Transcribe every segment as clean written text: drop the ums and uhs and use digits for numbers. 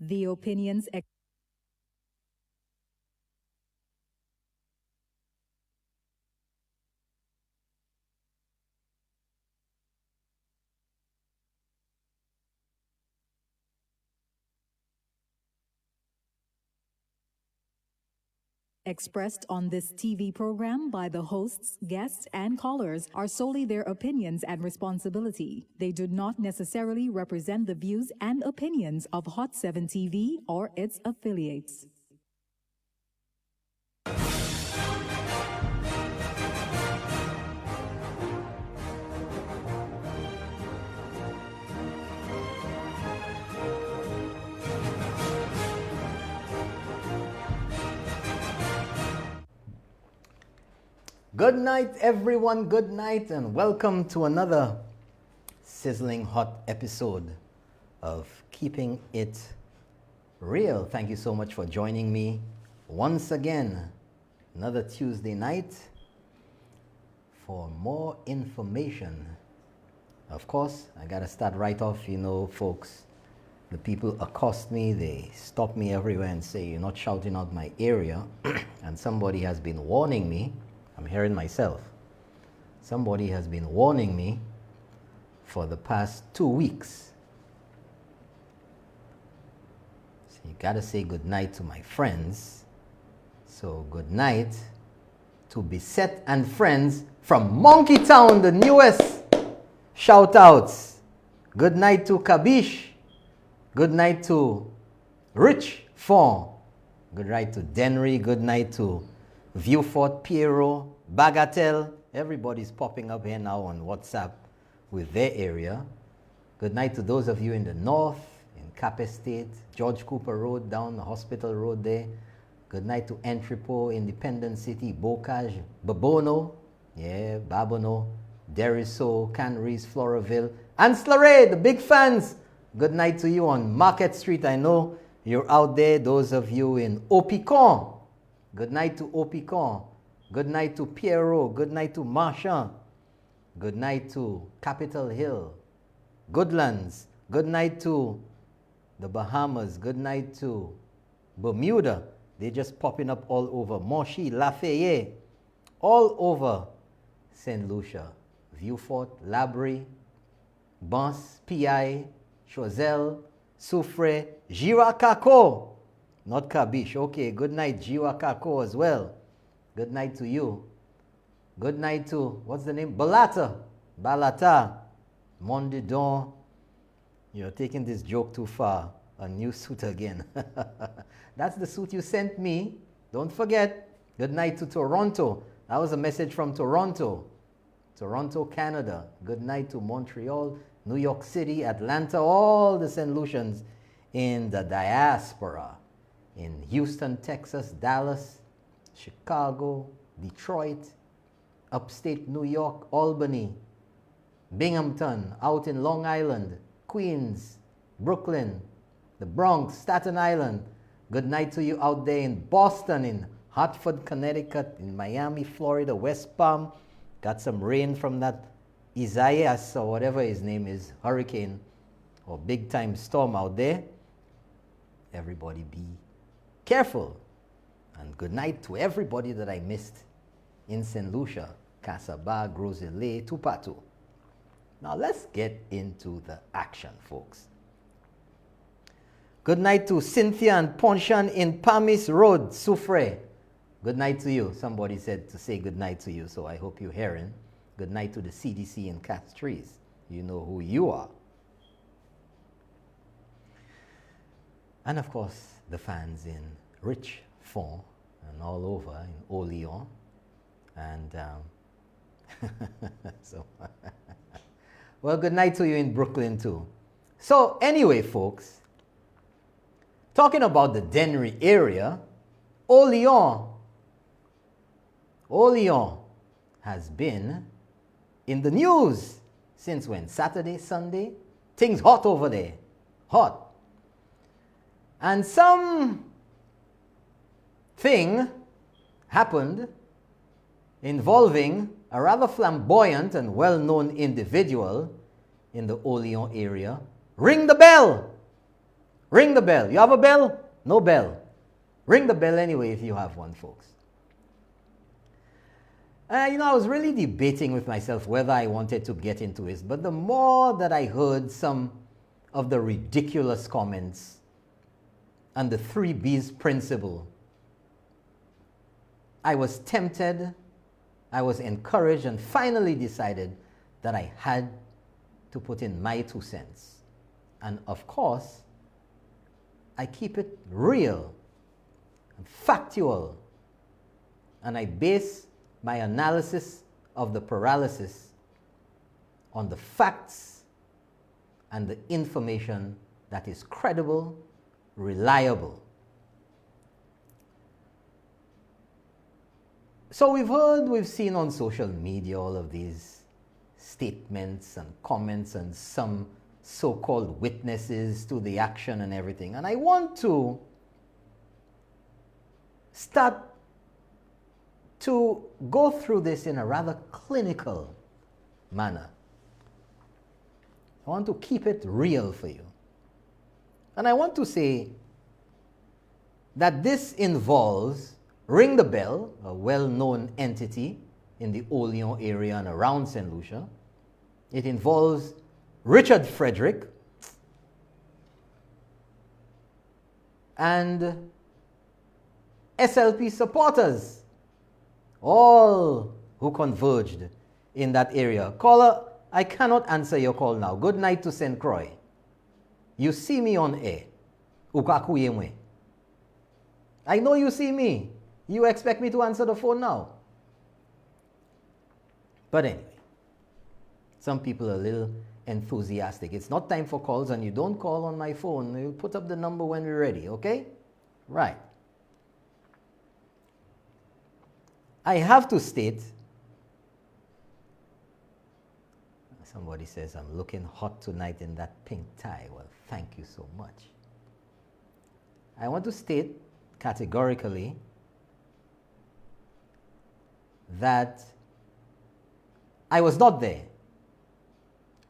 The opinions expressed on this TV program by the hosts, guests, and callers are solely their opinions and responsibility. They do not necessarily represent the views and opinions of Hot 7 TV or its affiliates. Good night, everyone. Good night, and welcome to another sizzling hot episode of Keeping It Real. Thank you so much for joining me once again, another Tuesday night for more information. Of course, I gotta start right off, folks. The people accost me, they stop me everywhere and say, you're not shouting out my area. And somebody has been warning me. I'm hearing myself. Somebody has been warning me for the past 2 weeks. So you gotta say good night to my friends. So good night to Beset and friends from Monkey Town, the newest. Shout outs. Good night to Kabish. Good night to Rich Fon. Good night to Denry. Good night to Viewfort, Piero, Bagatelle. Everybody's popping up here now on WhatsApp with their area. Good night to those of you in the north, in Cap Estate, George Cooper Road, down the Hospital Road there. Good night to Entrepot, Independent City, Bocage, Babono, Babono, Deriso, Canries, Floraville, and Slare, the big fans. Good night to you on Market Street. I know you're out there, those of you in Opicon. Good night to Opicon. Good night to Pierrot. Good night to Marchand. Good night to Capitol Hill. Goodlands. Good night to the Bahamas. Good night to Bermuda. They're just popping up all over. Monchy, Lafayette. All over St. Lucia. Viewfort, Labrie, Bans, PI, Choiseul, Soufre, Giracacot. Not Kabish. Okay, good night, Jiwa Kako as well. Good night to you. Good night to, what's the name? Balata. Mondidon. You're taking this joke too far. A new suit again. That's the suit you sent me. Don't forget. Good night to Toronto. That was a message from Toronto. Toronto, Canada. Good night to Montreal, New York City, Atlanta, all the St. Lucians in the diaspora. In Houston, Texas, Dallas, Chicago, Detroit, upstate New York, Albany, Binghamton, out in Long Island, Queens, Brooklyn, the Bronx, Staten Island. Good night to you out there in Boston, in Hartford, Connecticut, in Miami, Florida, West Palm. Got some rain from that Isaias or whatever his name is, hurricane or big time storm out there. Everybody be careful. And good night to everybody that I missed in St. Lucia, Casaba, Groseille, Tupatu. Now let's get into the action, folks. Good night to Cynthia and Ponchan in Pamis Road, Soufre. Good night to you. Somebody said to say good night to you, so I hope you're hearing. Good night to the CDC in Castries. You know who you are. And of course, the fans in Rich Fon and all over in Oleon. And so, well, good night to you in Brooklyn too. So anyway, folks, talking about the Dennery area, Oleon has been in the news since when? Saturday, Sunday? Things hot over there. Hot. And some thing happened involving a rather flamboyant and well-known individual in the Oleon area. Ring the bell! Ring the bell. You have a bell? No bell. Ring the bell anyway if you have one, folks. I was really debating with myself whether I wanted to get into this, but the more that I heard some of the ridiculous comments and the 3B's principle, I was tempted, I was encouraged, and finally decided that I had to put in my 2 cents. And of course, I keep it real, factual, and I base my analysis of the paralysis on the facts and the information that is credible, reliable. So we've seen on social media all of these statements and comments and some so-called witnesses to the action and everything. And I want to start to go through this in a rather clinical manner. I want to keep it real for you. And I want to say that this involves Ring the Bell, a well-known entity in the Olean area and around St. Lucia. It involves Richard Frederick and SLP supporters, all who converged in that area. Caller, I cannot answer your call now. Good night to St. Croix. You see me on air. Ukakuyemwe. I know you see me. You expect me to answer the phone now. But anyway, some people are a little enthusiastic. It's not time for calls, and you don't call on my phone. You put up the number when we're ready, okay? Right. I have to state, somebody says I'm looking hot tonight in that pink tie. Well, thank you so much. I want to state categorically that I was not there.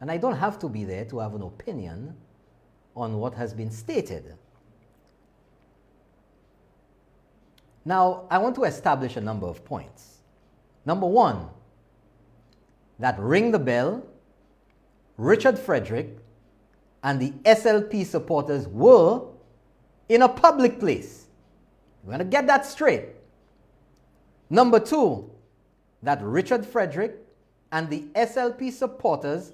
And I don't have to be there to have an opinion on what has been stated. Now, I want to establish a number of points. Number one, that Ring the Bell, Richard Frederick, and the SLP supporters were in a public place. We're going to get that straight. Number two, that Richard Frederick and the SLP supporters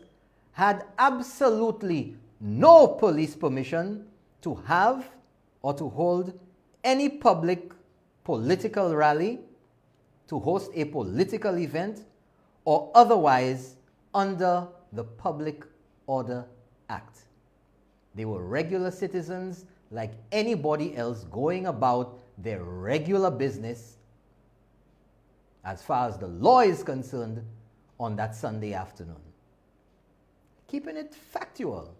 had absolutely no police permission to have or to hold any public political rally, to host a political event, or otherwise under the Public Order Act. They were regular citizens like anybody else going about their regular business as far as the law is concerned on that Sunday afternoon. Keeping it factual.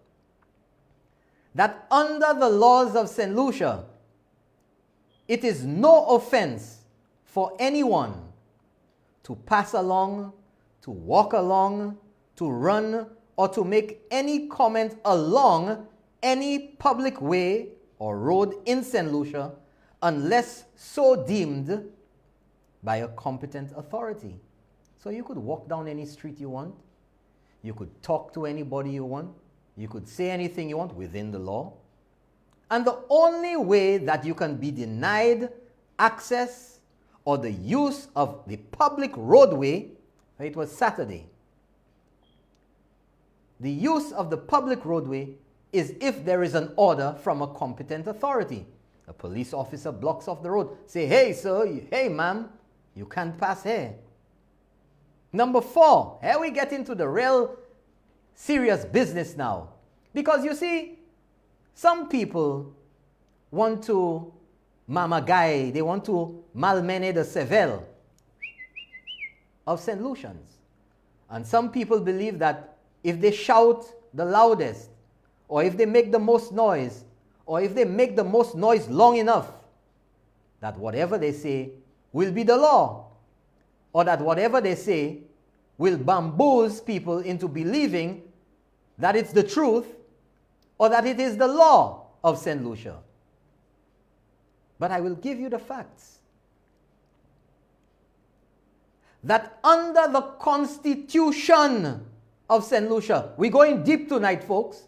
That under the laws of St. Lucia, it is no offense for anyone to pass along, to walk along, to run, or to make any comment along any public way or road in St. Lucia unless so deemed by a competent authority. So you could walk down any street you want. You could talk to anybody you want. You could say anything you want within the law. And the only way that you can be denied access or the use of the public roadway, it was Saturday. The use of the public roadway is if there is an order from a competent authority. A police officer blocks off the road. Say, hey, sir, hey, ma'am, you can't pass here. Number four, here we get into the real serious business now. Because you see, some people want to mamagai, they want to malmene the cervelle of St. Lucians. And some people believe that if they shout the loudest, or if they make the most noise, or if they make the most noise long enough, that whatever they say will be the law, or that whatever they say will bamboozle people into believing that it's the truth, or that it is the law, of St. Lucia. But I will give you the facts. That under the Constitution of St. Lucia, we're going deep tonight, folks.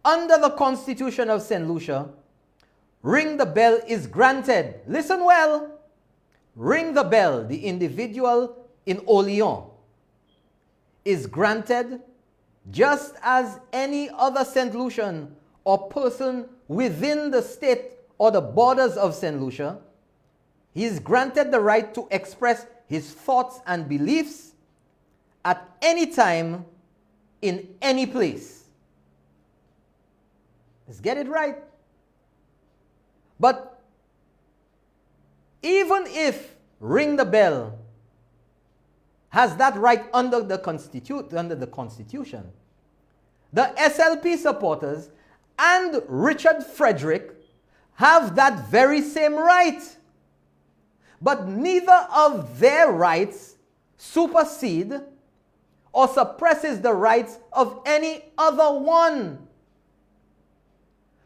Under the Constitution of St. Lucia, ring the bell is granted. Listen well. Ring the bell, the individual in Oleon, is granted just as any other St. Lucian or person within the state or the borders of St. Lucia. He is granted the right to express his thoughts and beliefs at any time, in any place. Let's get it right. But even if Ring the Bell has that right under the Constitution, the SLP supporters and Richard Frederick have that very same right. But neither of their rights supersede or suppresses the rights of any other one.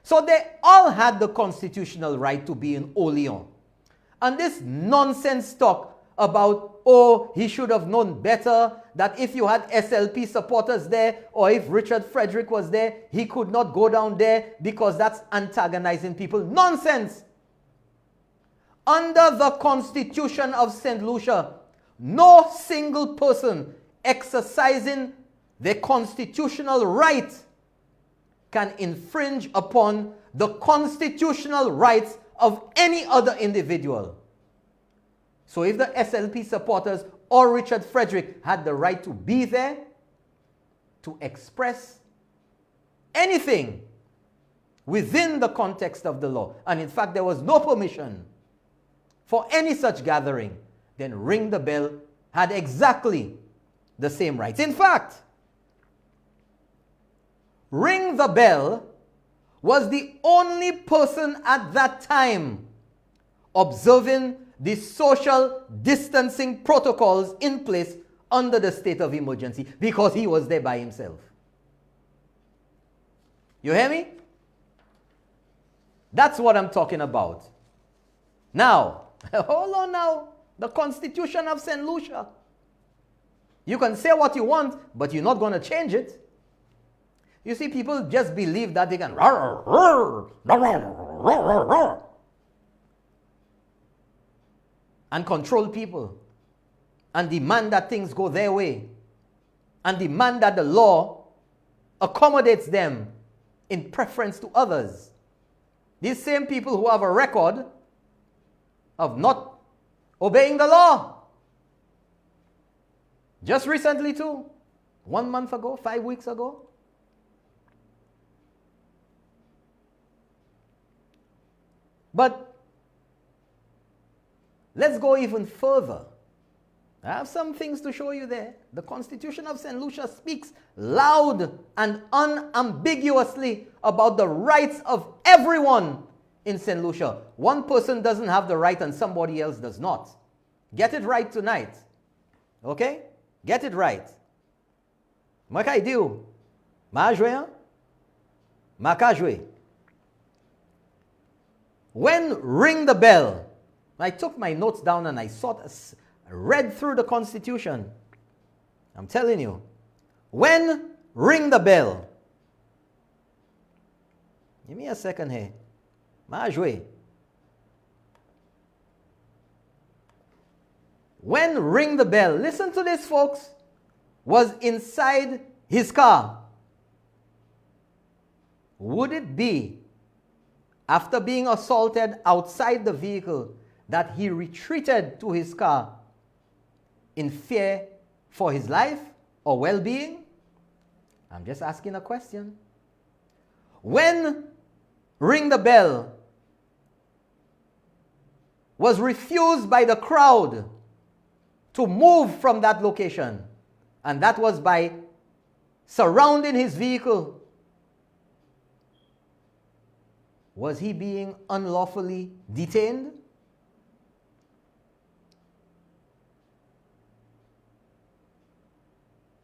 So they all had the constitutional right to be in Oleon. And this nonsense talk about, oh, he should have known better, that if you had SLP supporters there, or if Richard Frederick was there, he could not go down there because that's antagonizing people. Nonsense! Under the Constitution of St. Lucia, no single person exercising their constitutional right can infringe upon the constitutional rights of any other individual. So if the SLP supporters or Richard Frederick had the right to be there, to express anything within the context of the law, and in fact there was no permission for any such gathering, then Ring the Bell had exactly the same rights. In fact, Ring the Bell was the only person at that time observing the social distancing protocols in place under the state of emergency, because he was there by himself. You hear me? That's what I'm talking about. Now, hold on now. The Constitution of St. Lucia. You can say what you want, but you're not going to change it. You see, people just believe that they can and control people and demand that things go their way and demand that the law accommodates them in preference to others. These same people who have a record of not obeying the law. Just recently too. 1 month ago, 5 weeks ago. But let's go even further. I have some things to show you there. The Constitution of St. Lucia speaks loud and unambiguously about the rights of everyone in St. Lucia. One person doesn't have the right and somebody else does not. Get it right tonight. Okay? Get it right. Makai diu. Majwe. Makajwe. When Ring the Bell, I took my notes down and I read through the Constitution. I'm telling you. When Ring the Bell. Give me a second here. Majwe. When Ring the Bell, listen to this folks, was inside his car, would it be after being assaulted outside the vehicle that he retreated to his car in fear for his life or well-being? I'm just asking a question. When Ring the Bell was refused by the crowd to move from that location, and that was by surrounding his vehicle, was he being unlawfully detained?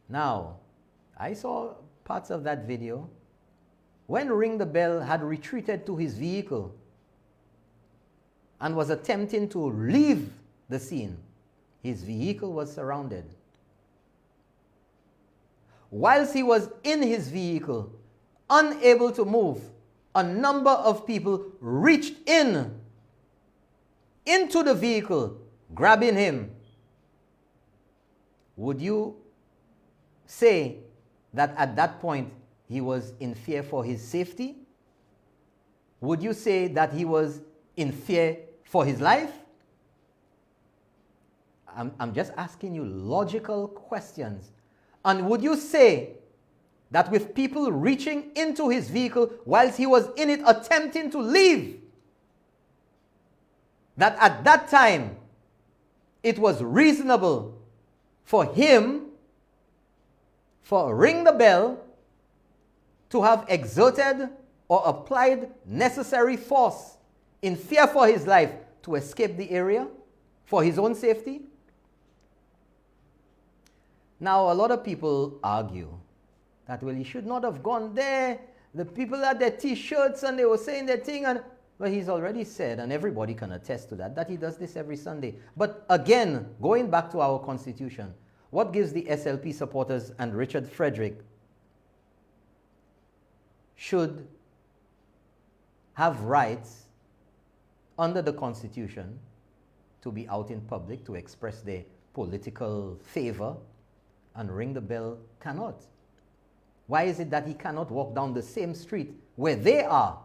Now, I saw parts of that video when Ring the Bell had retreated to his vehicle and was attempting to leave the scene, his vehicle was surrounded. Whilst he was in his vehicle, unable to move, a number of people reached into the vehicle, grabbing him. Would you say that at that point he was in fear for his safety? Would you say that he was in fear for his life? I'm just asking you logical questions. And would you say that with people reaching into his vehicle whilst he was in it attempting to leave, that at that time it was reasonable for him, for Ring the Bell, to have exerted or applied necessary force in fear for his life to escape the area for his own safety? Now, a lot of people argue that, well, he should not have gone there. The people had their T-shirts and they were saying their thing. Well, he's already said, and everybody can attest to that he does this every Sunday. But again, going back to our Constitution, what gives the SLP supporters and Richard Frederick should have rights under the Constitution to be out in public, to express their political favor, and Ring the Bell cannot? Why is it that he cannot walk down the same street where they are,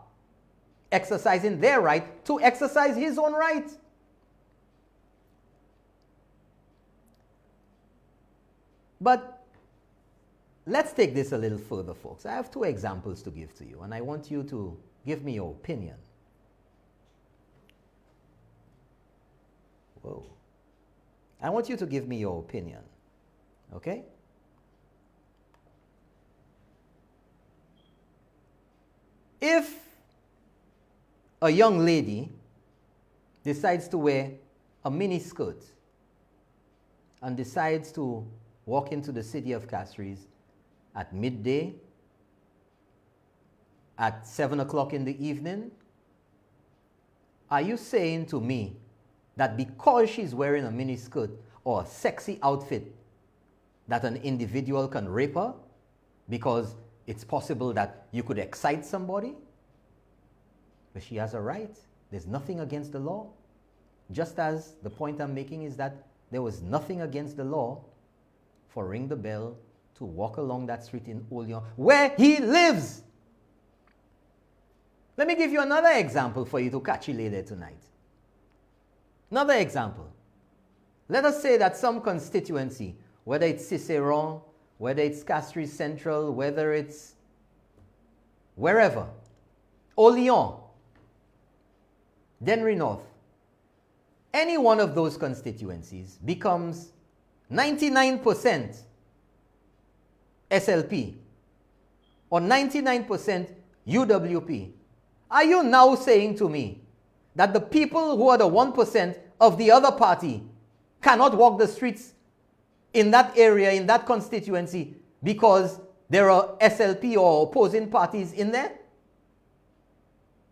exercising their right to exercise his own right? But let's take this a little further, folks. I have two examples to give to you, and I want you to give me your opinion. Whoa. I want you to give me your opinion, okay? If a young lady decides to wear a mini skirt and decides to walk into the city of Castries at midday, at 7 o'clock in the evening, are you saying to me that because she's wearing a mini skirt or a sexy outfit, that an individual can rape her because it's possible that you could excite somebody? But she has a right. There's nothing against the law. Just as the point I'm making is that there was nothing against the law for Ring the Bell to walk along that street in Olean, where he lives. Let me give you another example for you to catch you later tonight. Another example. Let us say that some constituency, whether it's Ciceron, whether it's Castries Central, whether it's wherever, Olean, Dennery North, any one of those constituencies becomes 99% SLP or 99% UWP. Are you now saying to me that the people who are the 1% of the other party cannot walk the streets in that area, in that constituency, because there are SLP or opposing parties in there?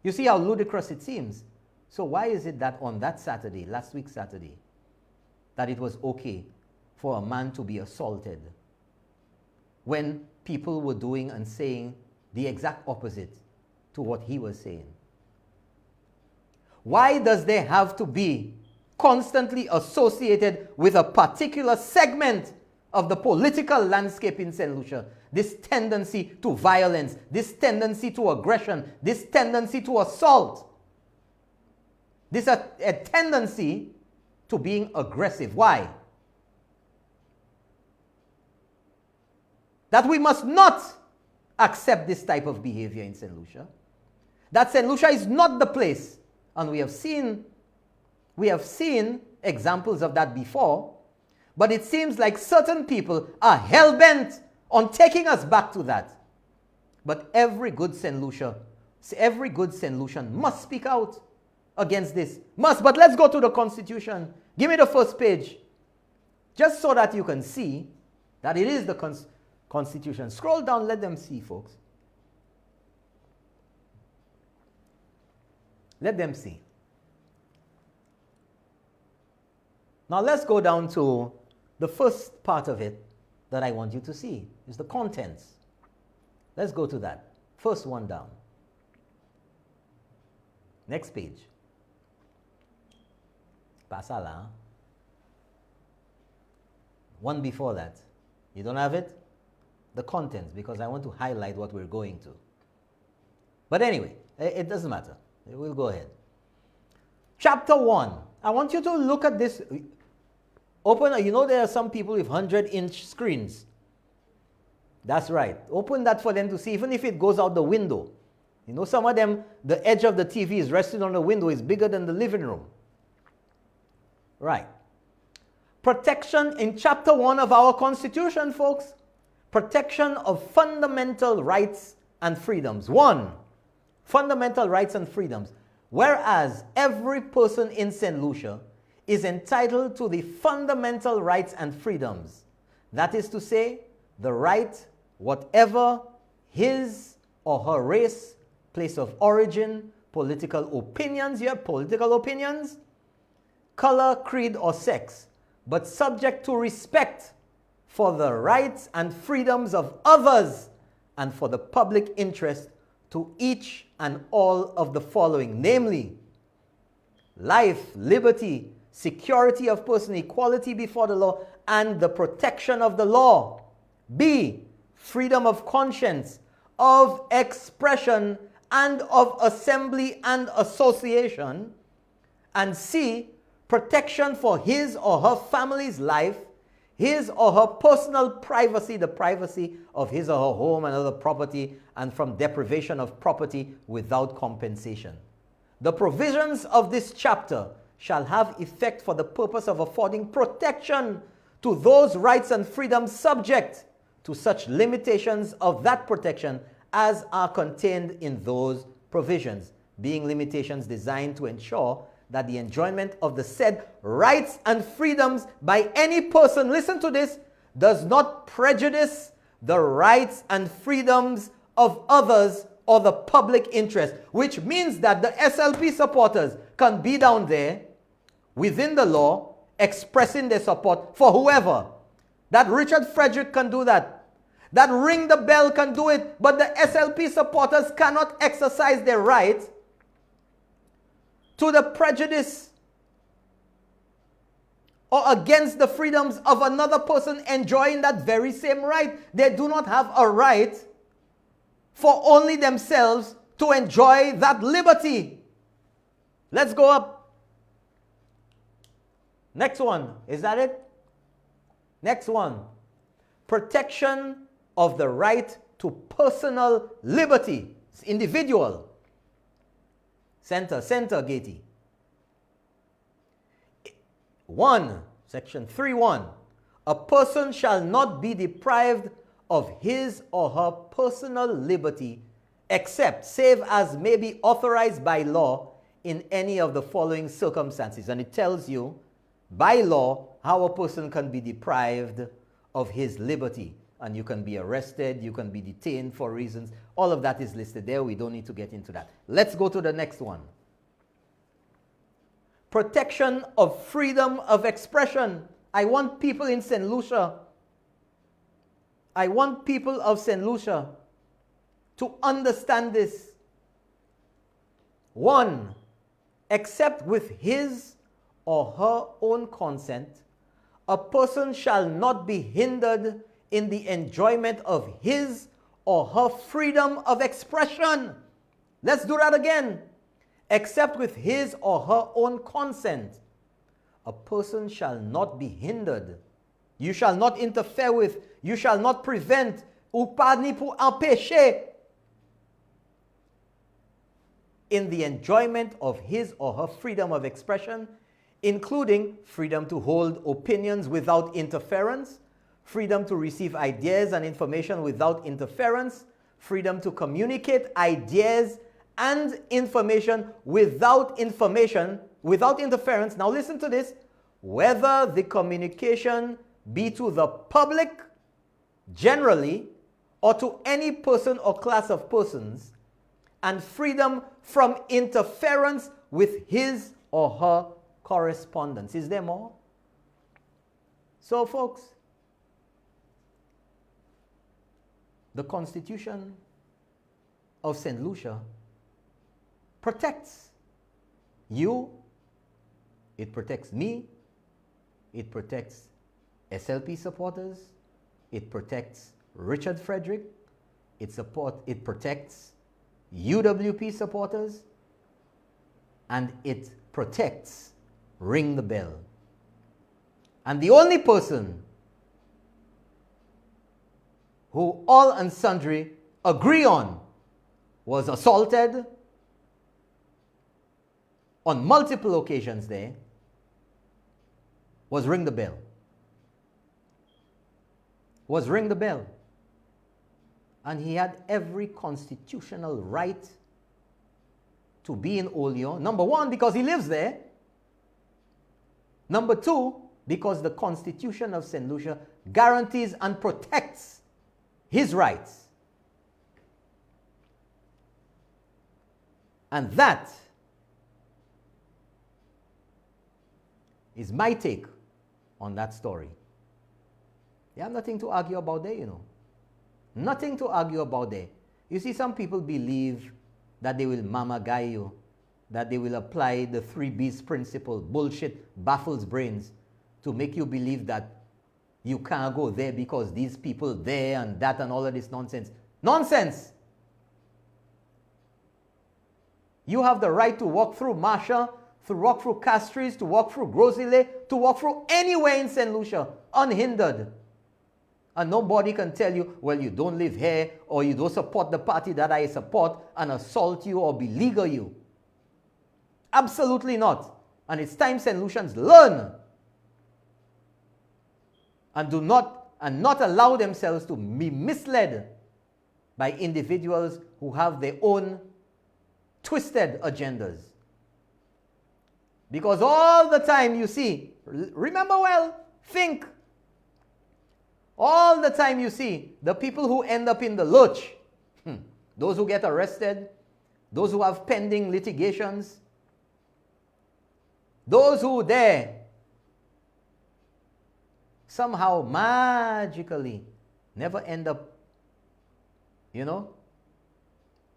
You see how ludicrous it seems. So why is it that on that Saturday, last week Saturday, that it was okay for a man to be assaulted when people were doing and saying the exact opposite to what he was saying? Why does there have to be constantly associated with a particular segment of the political landscape in St. Lucia this tendency to violence, this tendency to aggression, this tendency to assault, this a tendency to being aggressive? Why? That we must not accept this type of behavior in St. Lucia. That St. Lucia is not the place, and we have seen examples of that before, but it seems like certain people are hell-bent on taking us back to that. But every good St. Lucian must speak out against this. Must. But let's go to the Constitution. Give me the first page, just so that you can see that it is the Constitution. Scroll down, let them see, folks. Let them see. Now let's go down to the first part of it that I want you to see, is the contents. Let's go to that. First one down. Next page. Pasala. One before that. You don't have it? The contents, because I want to highlight what we're going to. But anyway, it doesn't matter. We'll go ahead. Chapter 1. I want you to look at this. Open, you know there are some people with 100-inch screens. That's right. Open that for them to see, even if it goes out the window. You know, some of them, the edge of the TV is resting on the window, is bigger than the living room. Right. Protection in chapter 1 of our Constitution, folks. Protection of fundamental rights and freedoms. 1. Fundamental rights and freedoms. Whereas every person in St. Lucia is entitled to the fundamental rights and freedoms. That is to say, the right, whatever his or her race, place of origin, political opinions, color, creed, or sex, but subject to respect for the rights and freedoms of others and for the public interest to each and all of the following, namely, life, liberty, security of person, equality before the law, and the protection of the law. B, freedom of conscience, of expression, and of assembly and association. And C, protection for his or her family's life, his or her personal privacy, the privacy of his or her home and other property, and from deprivation of property without compensation. The provisions of this chapter shall have effect for the purpose of affording protection to those rights and freedoms subject to such limitations of that protection as are contained in those provisions, being limitations designed to ensure that the enjoyment of the said rights and freedoms by any person, listen to this, does not prejudice the rights and freedoms of others or the public interest, which means that the SLP supporters can be down there within the law expressing their support for whoever. That Richard Frederick can do that. That Ring the Bell can do it, but the SLP supporters cannot exercise their right to the prejudice or against the freedoms of another person enjoying that very same right. They do not have a right for only themselves to enjoy that liberty. Let's go up. Next one. Is that it? Next one. Protection of the right to personal liberty. It's individual. Center, Gatey. 1. Section 3.1. A person shall not be deprived of his or her personal liberty except, save as may be authorized by law in any of the following circumstances. And it tells you by law how a person can be deprived of his liberty. And you can be arrested, you can be detained for reasons. All of that is listed there. We don't need to get into that. Let's go to the next one. Protection of freedom of expression. I want people in St. Lucia, I want people of St. Lucia to understand this. 1. Except with his or her own consent, a person shall not be hindered in the enjoyment of his or her freedom of expression. Let's do that again. Except with his or her own consent, a person shall not be hindered. You shall not interfere with, you shall not prevent, ou pas ni pour empêcher, in the enjoyment of his or her freedom of expression, including freedom to hold opinions without interference, freedom to receive ideas and information without interference, freedom to communicate ideas and information without interference. Now listen to this. Whether the communication be to the public generally or to any person or class of persons, and freedom from interference with his or her correspondence. Is there more? So, folks, the Constitution of St. Lucia protects you, it protects me, it protects SLP supporters, it protects Richard Frederick, it protects UWP supporters, and it protects Ring the Bell. And the only person who all and sundry agree on was assaulted on multiple occasions there was Ring the Bell. Was Ring the Bell. And he had every constitutional right to be in Olean. Number one, because he lives there. Number two, because the Constitution of St. Lucia guarantees and protects his rights. And that is my take on that story. You have nothing to argue about there, you know. Nothing to argue about there. You see, some people believe that they will mama guy you, that they will apply the 3B's principle. Bullshit baffles brains to make you believe that you can't go there because these people there and that and all of this nonsense. Nonsense! You have the right to walk through Marsha, to walk through Castries, to walk through Grosile, to walk through anywhere in St. Lucia, unhindered. And nobody can tell you, well, you don't live here, or you don't support the party that I support, and assault you or beleaguer you. Absolutely not. And it's time St. Lucians learn and not allow themselves to be misled by individuals who have their own twisted agendas. Because all the time you see, remember well, think. All the time you see the people who end up in the lurch, those who get arrested, those who have pending litigations, those who there somehow magically never end up,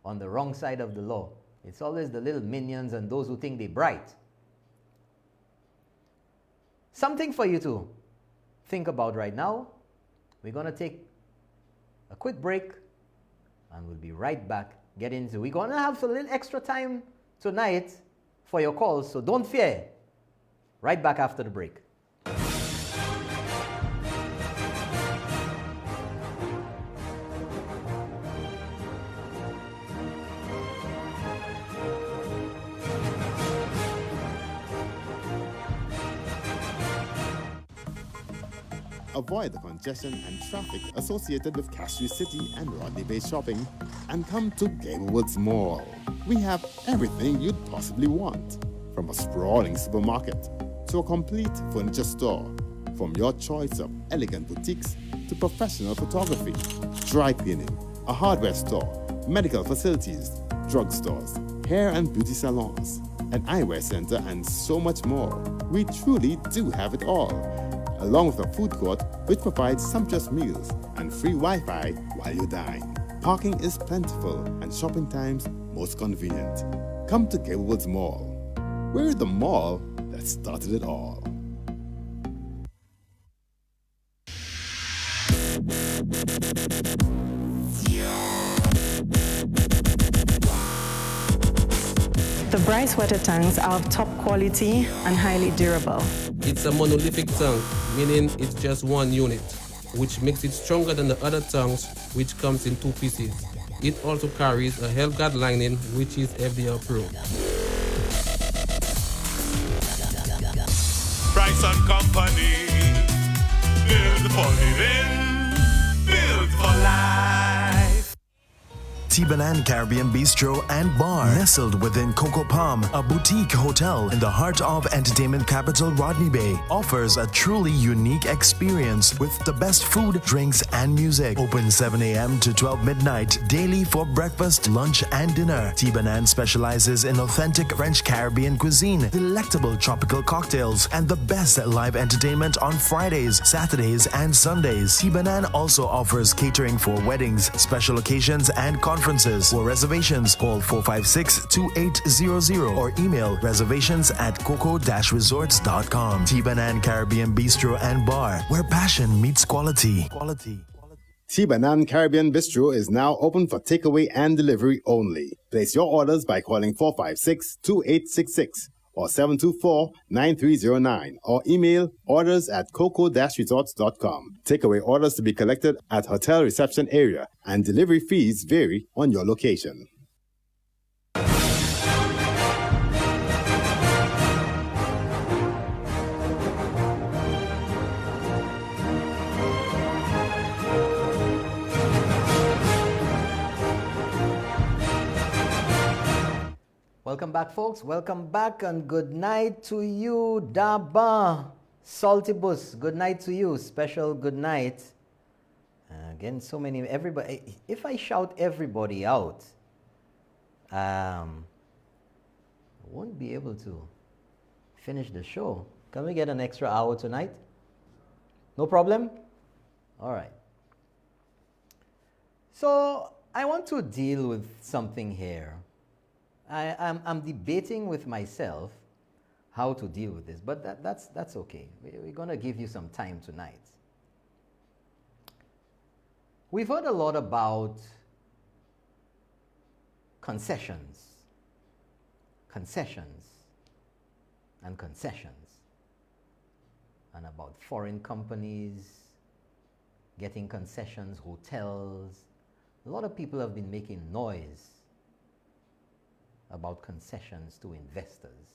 on the wrong side of the law. It's always the little minions and those who think they're bright. Something for you to think about right now. We're going to take a quick break and we'll be right back. We're going to have a little extra time tonight for your calls, so don't fear. Right back after the break. Avoid the congestion and traffic associated with Castries City and Rodney Bay shopping and come to Gablewoods Mall. We have everything you'd possibly want, from a sprawling supermarket to a complete furniture store, from your choice of elegant boutiques to professional photography, dry cleaning, a hardware store, medical facilities, drugstores, hair and beauty salons, an eyewear center, and so much more. We truly do have it all, along with a food court which provides sumptuous meals and free Wi-Fi while you dine. Parking is plentiful and shopping times most convenient. Come to Gablewoods Mall. We're the mall that started it all. The Bryce water tanks are of top quality and highly durable. It's a monolithic tank, meaning it's just one unit, which makes it stronger than the other tanks, which comes in two pieces. It also carries a Hellguard lining, which is FDA approved. Bryce & Company, build for living, build for life. Tibanan Caribbean Bistro and Bar, nestled within Coco Palm, a boutique hotel in the heart of entertainment capital Rodney Bay, offers a truly unique experience with the best food, drinks, and music. Open 7 a.m. to 12 midnight daily for breakfast, lunch, and dinner. Tibanan specializes in authentic French Caribbean cuisine, delectable tropical cocktails, and the best live entertainment on Fridays, Saturdays, and Sundays. Tibanan also offers catering for weddings, special occasions, and conferences. For reservations, call 456-2800 or email reservations@coco-resorts.com. Tibanan Caribbean Bistro and Bar, where passion meets quality. Tibanan Caribbean Bistro is now open for takeaway and delivery only. Place your orders by calling 456-2866 or 724-9309 or email orders@coco-resorts.com. Takeaway orders to be collected at hotel reception area and delivery fees vary on your location. Welcome back, folks. Welcome back, and good night to you, Daba. Salty Bus, good night to you. Special good night. Again, so many, everybody. If I shout everybody out, I won't be able to finish the show. Can we get an extra hour tonight? No problem? All right. So, I want to deal with something here. I'm debating with myself how to deal with this, but that's okay. We're going to give you some time tonight. We've heard a lot about concessions, and about foreign companies getting concessions, hotels. A lot of people have been making noise about concessions to investors.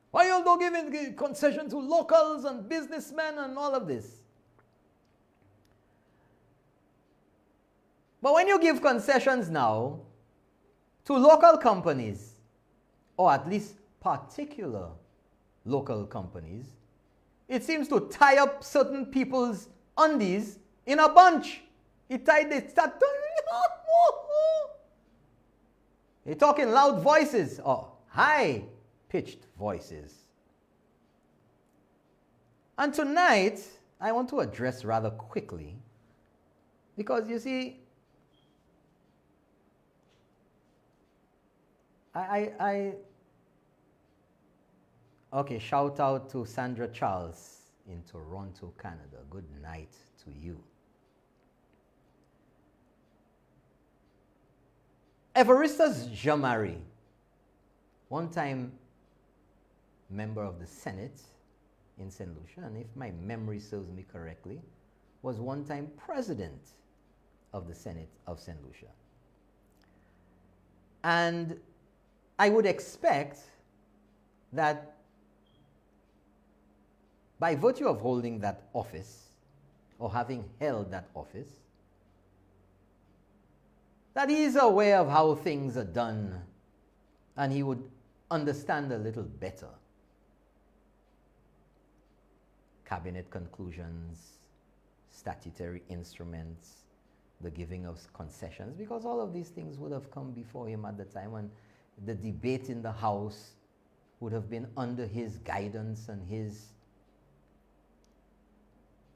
Why you don't give concession to locals and businessmen and all of this? But when you give concessions now to local companies, or at least particular local companies, it seems to tie up certain people's undies in a bunch. They start They're talking loud voices or high-pitched voices. And tonight, I want to address rather quickly, because you see, okay, shout out to Sandra Charles in Toronto, Canada. Good night to you. Evaristus Jamari, one-time member of the Senate in St. Lucia, and if my memory serves me correctly, was one-time president of the Senate of St. Lucia. And I would expect that by virtue of holding that office, or having held that office, that he is aware of how things are done, and he would understand a little better cabinet conclusions, statutory instruments, the giving of concessions, because all of these things would have come before him at the time when the debate in the House would have been under his guidance and his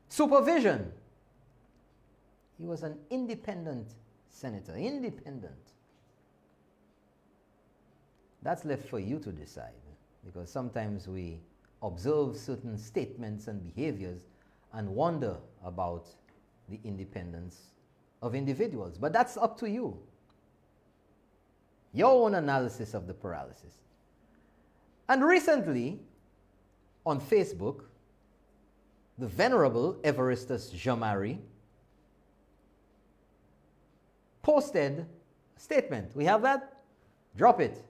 supervision. He was an independent senator, independent. That's left for you to decide, because sometimes we observe certain statements and behaviors and wonder about the independence of individuals. But that's up to you. Your own analysis of the paralysis. And recently, on Facebook, the Venerable Evaristus Jamari posted a statement. We have that? Drop it.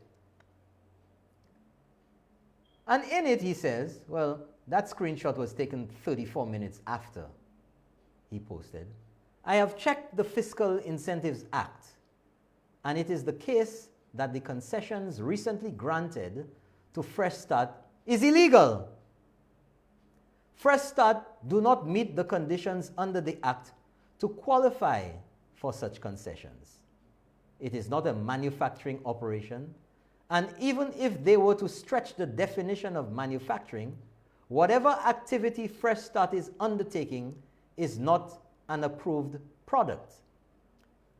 And in it he says, well, that screenshot was taken 34 minutes after he posted. I have checked the Fiscal Incentives Act and it is the case that the concessions recently granted to Fresh Start is illegal. Fresh Start do not meet the conditions under the Act to qualify for such concessions. It is not a manufacturing operation, and even if they were to stretch the definition of manufacturing, whatever activity Fresh Start is undertaking is not an approved product.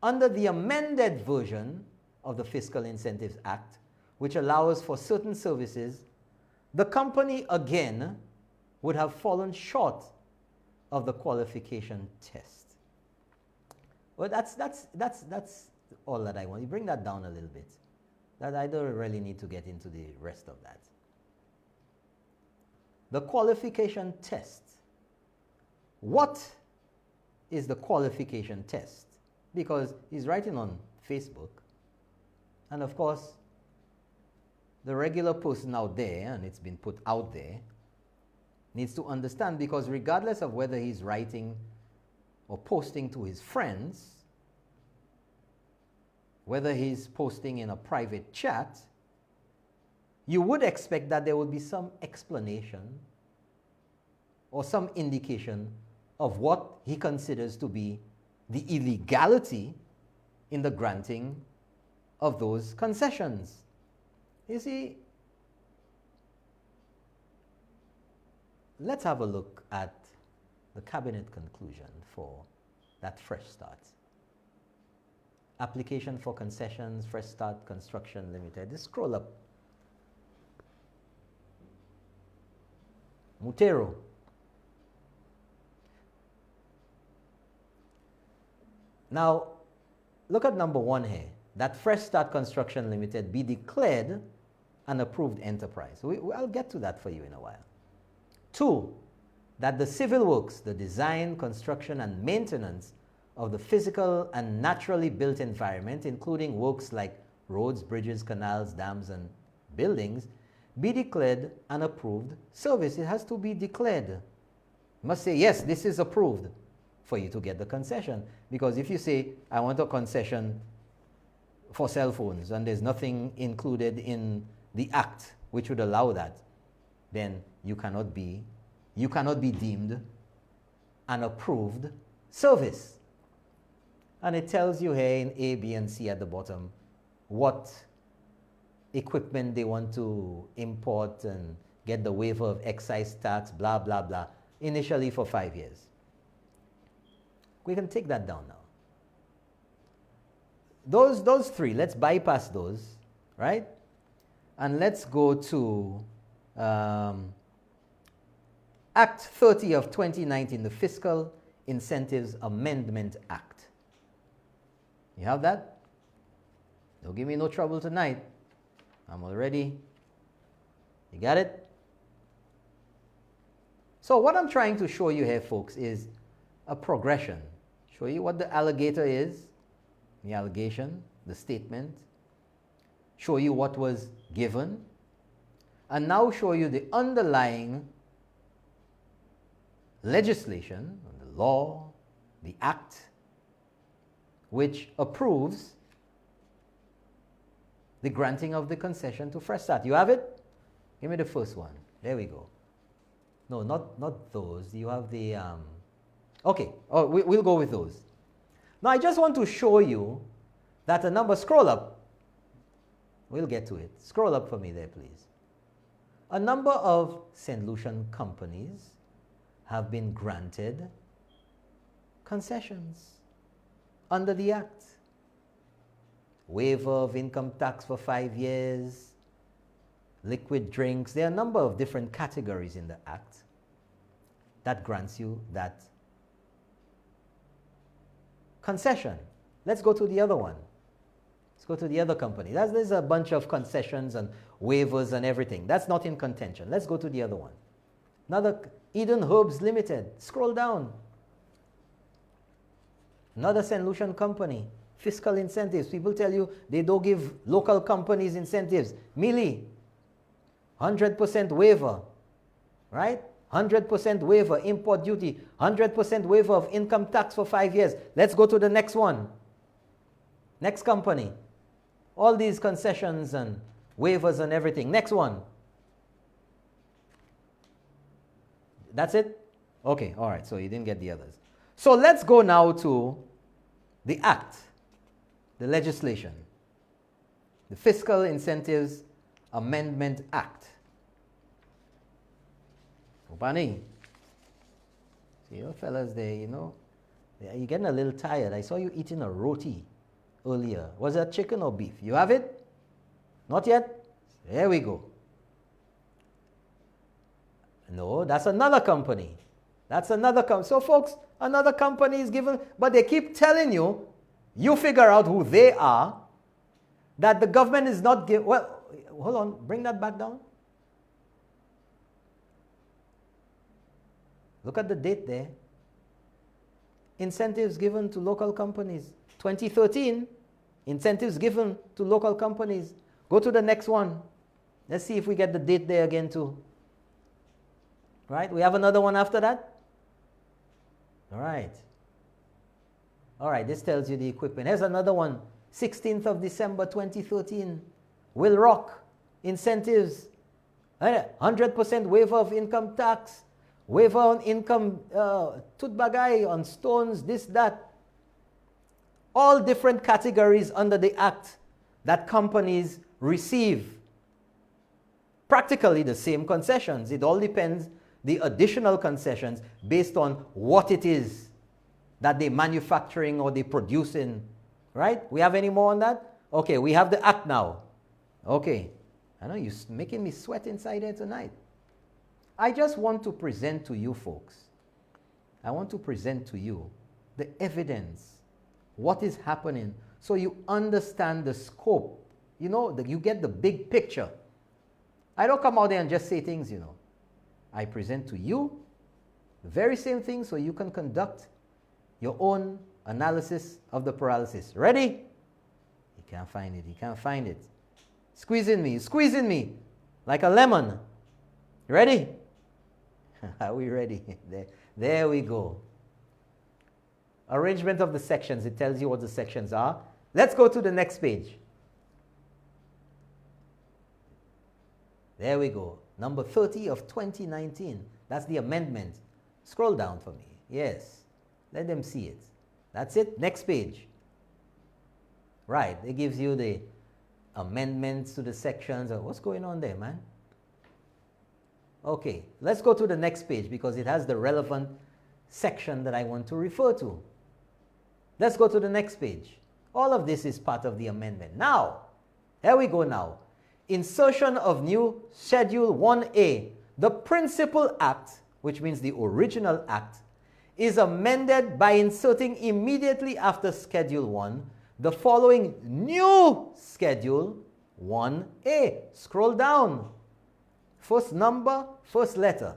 Under the amended version of the Fiscal Incentives Act, which allows for certain services, the company again would have fallen short of the qualification test. Well, that's all that I want. You bring that down a little bit. That I don't really need to get into the rest of that. The qualification test. What is the qualification test? Because he's writing on Facebook, and of course, the regular person out there, and it's been put out there, needs to understand, because regardless of whether he's writing or posting to his friends, whether he's posting in a private chat, you would expect that there would be some explanation or some indication of what he considers to be the illegality in the granting of those concessions. You see, let's have a look at the cabinet conclusion for that Fresh Start. Application for concessions, Fresh Start Construction Limited. Just scroll up. Mutero. Now, look at number 1 here. That Fresh Start Construction Limited be declared an approved enterprise. I'll get to that for you in a while. 2, that the civil works, the design, construction, and maintenance of the physical and naturally built environment, including works like roads, bridges, canals, dams, and buildings, be declared an approved service. It has to be declared. You must say, yes, this is approved for you to get the concession. Because if you say, I want a concession for cell phones, and there's nothing included in the Act which would allow that, then you cannot be deemed an approved service. And it tells you here in A, B, and C at the bottom what equipment they want to import and get the waiver of excise tax, blah, blah, blah, initially for 5 years. We can take that down now. Those 3, let's bypass those, right? And let's go to Act 30 of 2019, the Fiscal Incentives Amendment Act. You have that? Don't give me no trouble tonight. I'm already. You got it? So what I'm trying to show you here, folks, is a progression. Show you what the alligator is, the allegation, the statement. Show you what was given. And now show you the underlying legislation, the law, the act, which approves the granting of the concession to Fresh Start. You have it? Give me the first one. There we go. No, not those. You have the... Okay, we'll go with those. Now, I just want to show you that a number... Scroll up. We'll get to it. Scroll up for me there, please. A number of St. Lucian companies have been granted concessions under the Act. Waiver of income tax for 5 years, liquid drinks. There are a number of different categories in the Act that grants you that concession. Let's go to the other one. Let's go to the other company. There's a bunch of concessions and waivers and everything. That's not in contention. Let's go to the other one. Another Eden Herbs Limited. Scroll down. Another St. Lucian company. Fiscal incentives. People tell you they don't give local companies incentives. Millie, 100% waiver, right? 100% waiver, import duty, 100% waiver of income tax for 5 years. Let's go to the next one. Next company, All these concessions and waivers and everything. Next one. That's it? Okay, all right, so you didn't get the others. So let's go now to the act, the legislation, the Fiscal Incentives Amendment Act. Obani, see you fellas there, you're getting a little tired. I saw you eating a roti earlier. Was that chicken or beef? You have it? Not yet? There we go. No, that's another company. That's another company. So folks, another company is given, but they keep telling you, you figure out who they are, that the government is not giving. Well, hold on, bring that back down. Look at the date there. Incentives given to local companies. 2013, incentives given to local companies. Go to the next one. Let's see if we get the date there again too. Right? We have another one after that? All right. All right, this tells you the equipment. Here's another one. 16th of December 2013. Will Rock. Incentives. 100% waiver of income tax. Waiver on income, tutbagay, on stones, this, that. All different categories under the Act that companies receive. Practically the same concessions. It all depends, the additional concessions, based on what it is that they're manufacturing or they're producing. Right? We have any more on that? Okay, we have the Act now. Okay. I know you're making me sweat inside here tonight. I just want to present to you folks, I want to present to you the evidence, what is happening, so you understand the scope. You get the big picture. I don't come out there and just say things, I present to you the very same thing so you can conduct your own analysis of the paralysis. Ready? You can't find it. You can't find it. Squeezing me like a lemon. Ready? Are we ready? There we go. Arrangement of the sections. It tells you what the sections are. Let's go to the next page. There we go. Number 30 of 2019. That's the amendment. Scroll down for me. Yes. Let them see it. That's it. Next page. Right. It gives you the amendments to the sections. What's going on there, man? Okay. Let's go to the next page because it has the relevant section that I want to refer to. Let's go to the next page. All of this is part of the amendment. Now, here we go now. Insertion of new Schedule 1A. The Principal Act, which means the original act, is amended by inserting immediately after Schedule 1 the following new Schedule 1A. Scroll down. First number, first letter.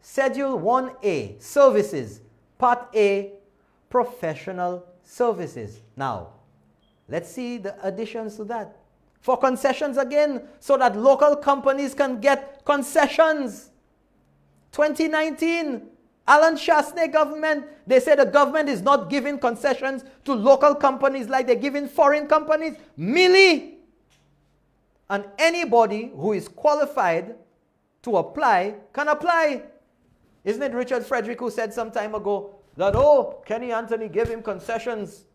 Schedule 1A, Services. Part A, Professional Services. Now, let's see the additions to that. For concessions again, so that local companies can get concessions. 2019, Alan Shastney government, they say the government is not giving concessions to local companies like they're giving foreign companies. Millie. And anybody who is qualified to apply can apply. Isn't it Richard Frederick who said some time ago that, Kenny Anthony gave him concessions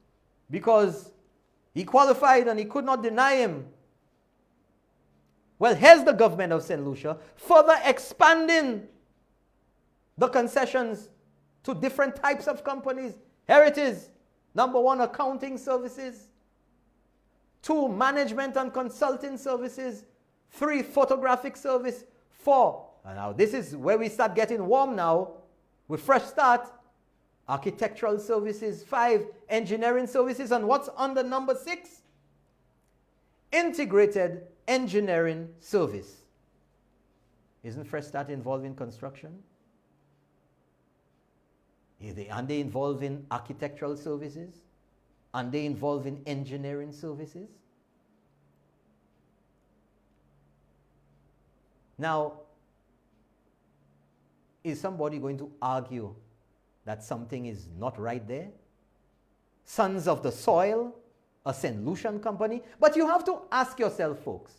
because he qualified and he could not deny him. Well, here's the government of St. Lucia further expanding the concessions to different types of companies. Here it is. Number 1, accounting services. 2, management and consulting services. 3, photographic service. 4, and now this is where we start getting warm now with fresh start. Architectural services. 5, engineering services. And what's under number 6? Integrated engineering service. Isn't fresh start involved in construction? Aren't they involved in architectural services? Aren't they involved in engineering services? Now, is somebody going to argue that something is not right there? Sons of the soil, a solution company. But you have to ask yourself, folks.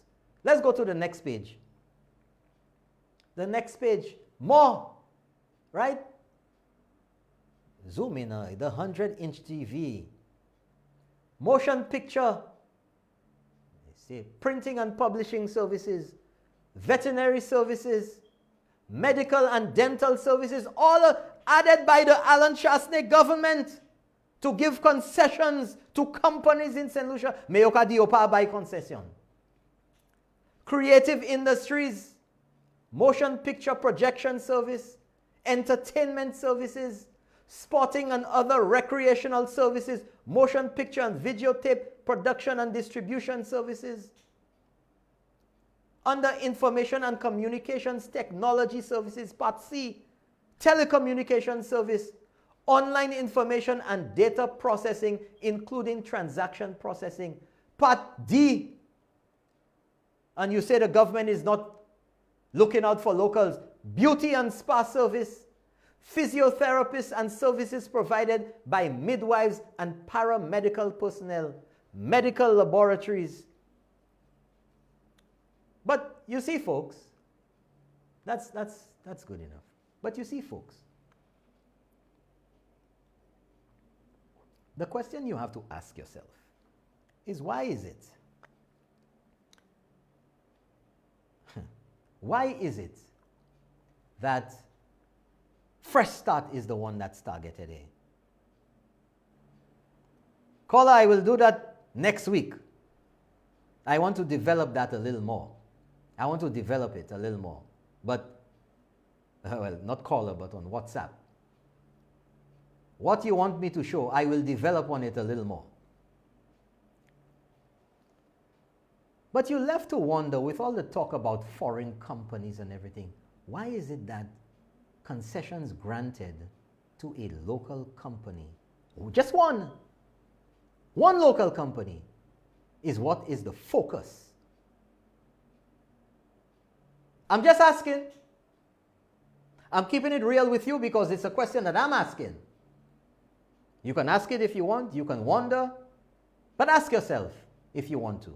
Let's go to the next page. The next page. More. Right? Zoom in the 100-inch TV. Motion picture. See, printing and publishing services. Veterinary services. Medical and dental services. All are added by the Alan Chasney government to give concessions to companies in St. Lucia. Meyoka diopa by concession. Creative industries, motion picture projection service, entertainment services, sporting and other recreational services, motion picture and videotape production and distribution services. Under information and communications technology services, Part C, telecommunication service, online information and data processing, including transaction processing. Part D, and you say the government is not looking out for locals, beauty and spa service, physiotherapists and services provided by midwives and paramedical personnel, medical laboratories. But you see, folks, that's good enough. But you see, folks, the question you have to ask yourself is, why is it? Why is it that Fresh Start is the one that's targeted here? Caller, I will do that next week. I want to develop that a little more. I want to develop it a little more. But, well, not caller, but on WhatsApp. What you want me to show, I will develop on it a little more. But you're left to wonder, with all the talk about foreign companies and everything, why is it that concessions granted to a local company, just one local company, is what is the focus? I'm just asking. I'm keeping it real with you because it's a question that I'm asking. You can ask it if you want, you can wonder, but ask yourself if you want to.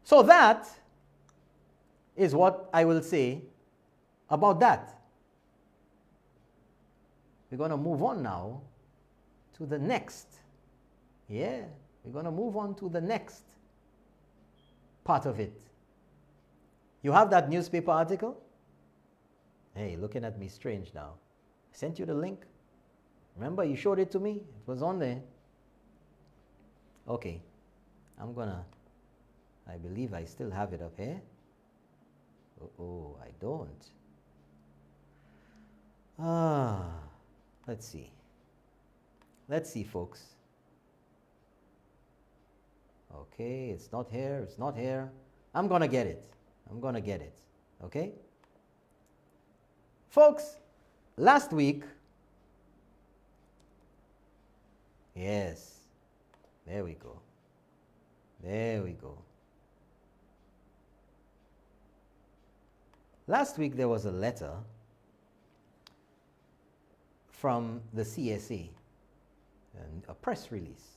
So that is what I will say about that. We're going to move on now to the next. Yeah, we're going to move on to the next part of it. You have that newspaper article? Hey, looking at me strange now. I sent you the link. Remember, you showed it to me? It was on there. Okay. I believe I still have it up here. Oh, I don't. Let's see. Let's see, folks. Okay, it's not here. It's not here. I'm going to get it. I'm going to get it. Okay? Folks, last week, yes, there we go. There we go. Last week there was a letter from the CSA, a press release.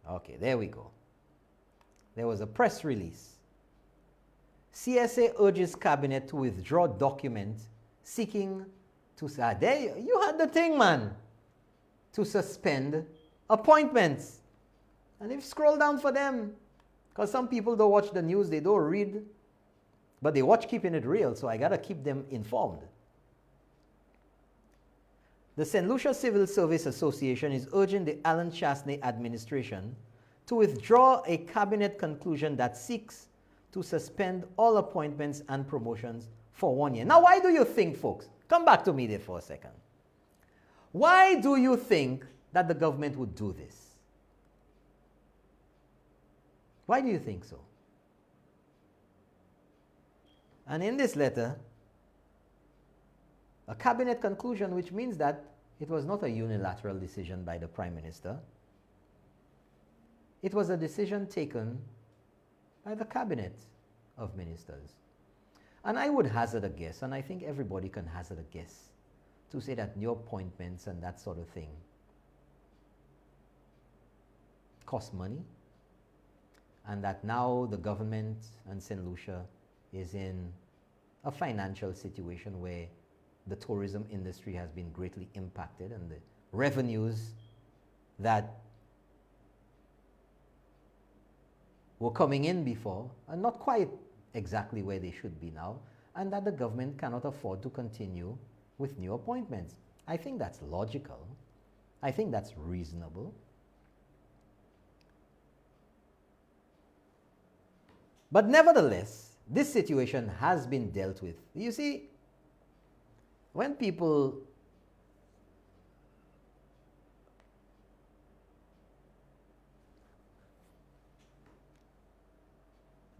Okay, there we go. There was a press release. CSA urges cabinet to withdraw document seeking to say, there you had the thing, man, to suspend appointments. And if you scroll down for them, because some people don't watch the news, they don't read, but they watch Keeping It Real, so I got to keep them informed. The St. Lucia Civil Service Association is urging the Alan Chasney administration to withdraw a cabinet conclusion that seeks to suspend all appointments and promotions for 1 year. Now, why do you think, folks? Come back to me there for a second. Why do you think that the government would do this? Why do you think so? And in this letter, a cabinet conclusion, which means that it was not a unilateral decision by the Prime Minister. It was a decision taken by the cabinet of ministers. And I would hazard a guess, and I think everybody can hazard a guess to say that new appointments and that sort of thing cost money, and that now the government and St. Lucia is in a financial situation where the tourism industry has been greatly impacted, and the revenues that were coming in before are not quite exactly where they should be now, and that the government cannot afford to continue with new appointments. I think that's logical. I think that's reasonable. But nevertheless, this situation has been dealt with. You see, when people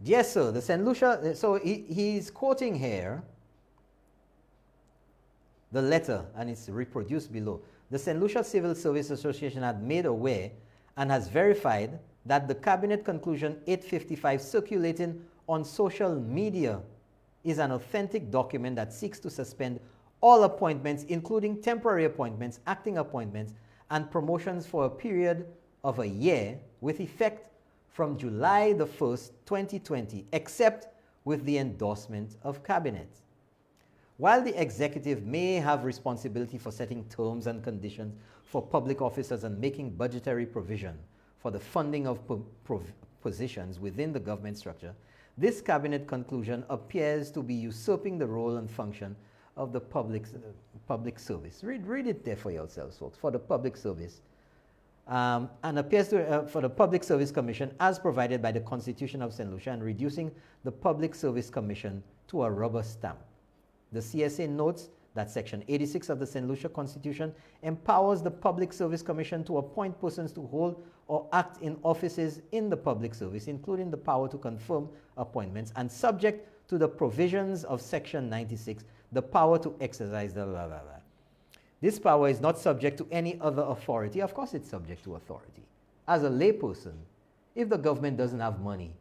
yes, sir, the St. Lucia, so he's quoting here the letter, and it's reproduced below. The St. Lucia Civil Service Association had made aware and has verified that the Cabinet Conclusion 855 circulating on social media is an authentic document that seeks to suspend all appointments, including temporary appointments, acting appointments, and promotions for a period of a year with effect from July the 1st, 2020, except with the endorsement of Cabinet. While the executive may have responsibility for setting terms and conditions for public officers and making budgetary provision for the funding of positions within the government structure, this Cabinet conclusion appears to be usurping the role and function of the public service. Read it there for yourselves, folks, for the public service. And appears to, for the Public Service Commission as provided by the Constitution of St. Lucia, and reducing the Public Service Commission to a rubber stamp. The CSA notes that Section 86 of the St. Lucia Constitution empowers the Public Service Commission to appoint persons to hold or act in offices in the public service, including the power to confirm appointments, and subject to the provisions of Section 96, the power to exercise the blah, blah, blah. This power is not subject to any other authority. Of course it's subject to authority. As a layperson, if the government doesn't have money,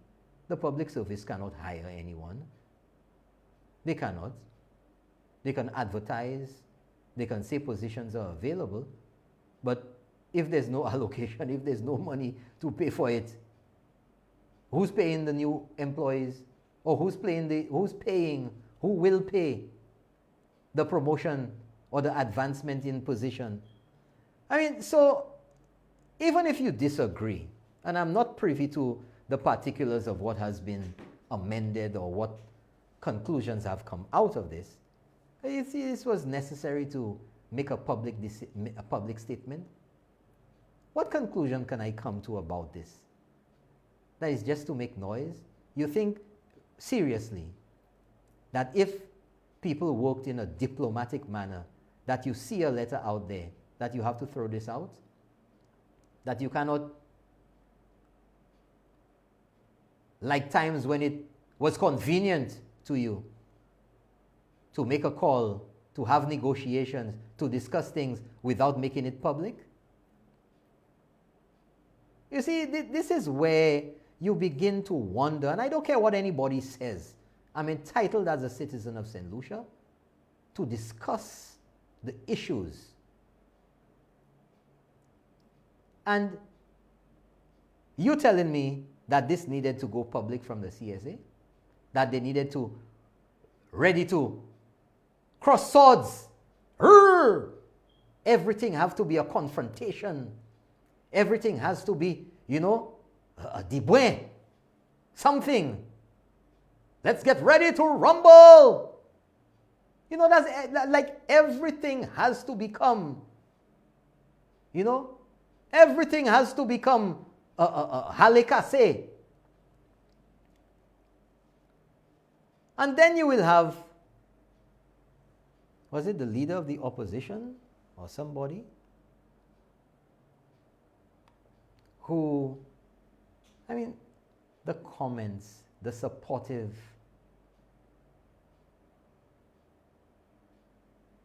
the public service cannot hire anyone. They cannot. They can advertise. They can say positions are available. But if there's no allocation, if there's no money to pay for it, who's paying the new employees? Or who will pay the promotion or the advancement in position? I mean, so even if you disagree, and I'm not privy to the particulars of what has been amended or what conclusions have come out of this, you see, this was necessary to make a public statement. What conclusion can I come to about this? That is just to make noise? You think seriously that if people worked in a diplomatic manner, that you see a letter out there, that you have to throw this out? That you cannot, like times when it was convenient to you, to make a call, to have negotiations, to discuss things without making it public? You see, this is where you begin to wonder, and I don't care what anybody says. I'm entitled as a citizen of St. Lucia to discuss the issues. And you telling me that this needed to go public from the CSA? That they needed to, ready to cross swords. Everything have to be a confrontation. Everything has to be, a debate. Something. Let's get ready to rumble. That's like everything has to become, everything has to become halekase. And then you will have, was it the leader of the opposition or somebody who, the comments, the supportive,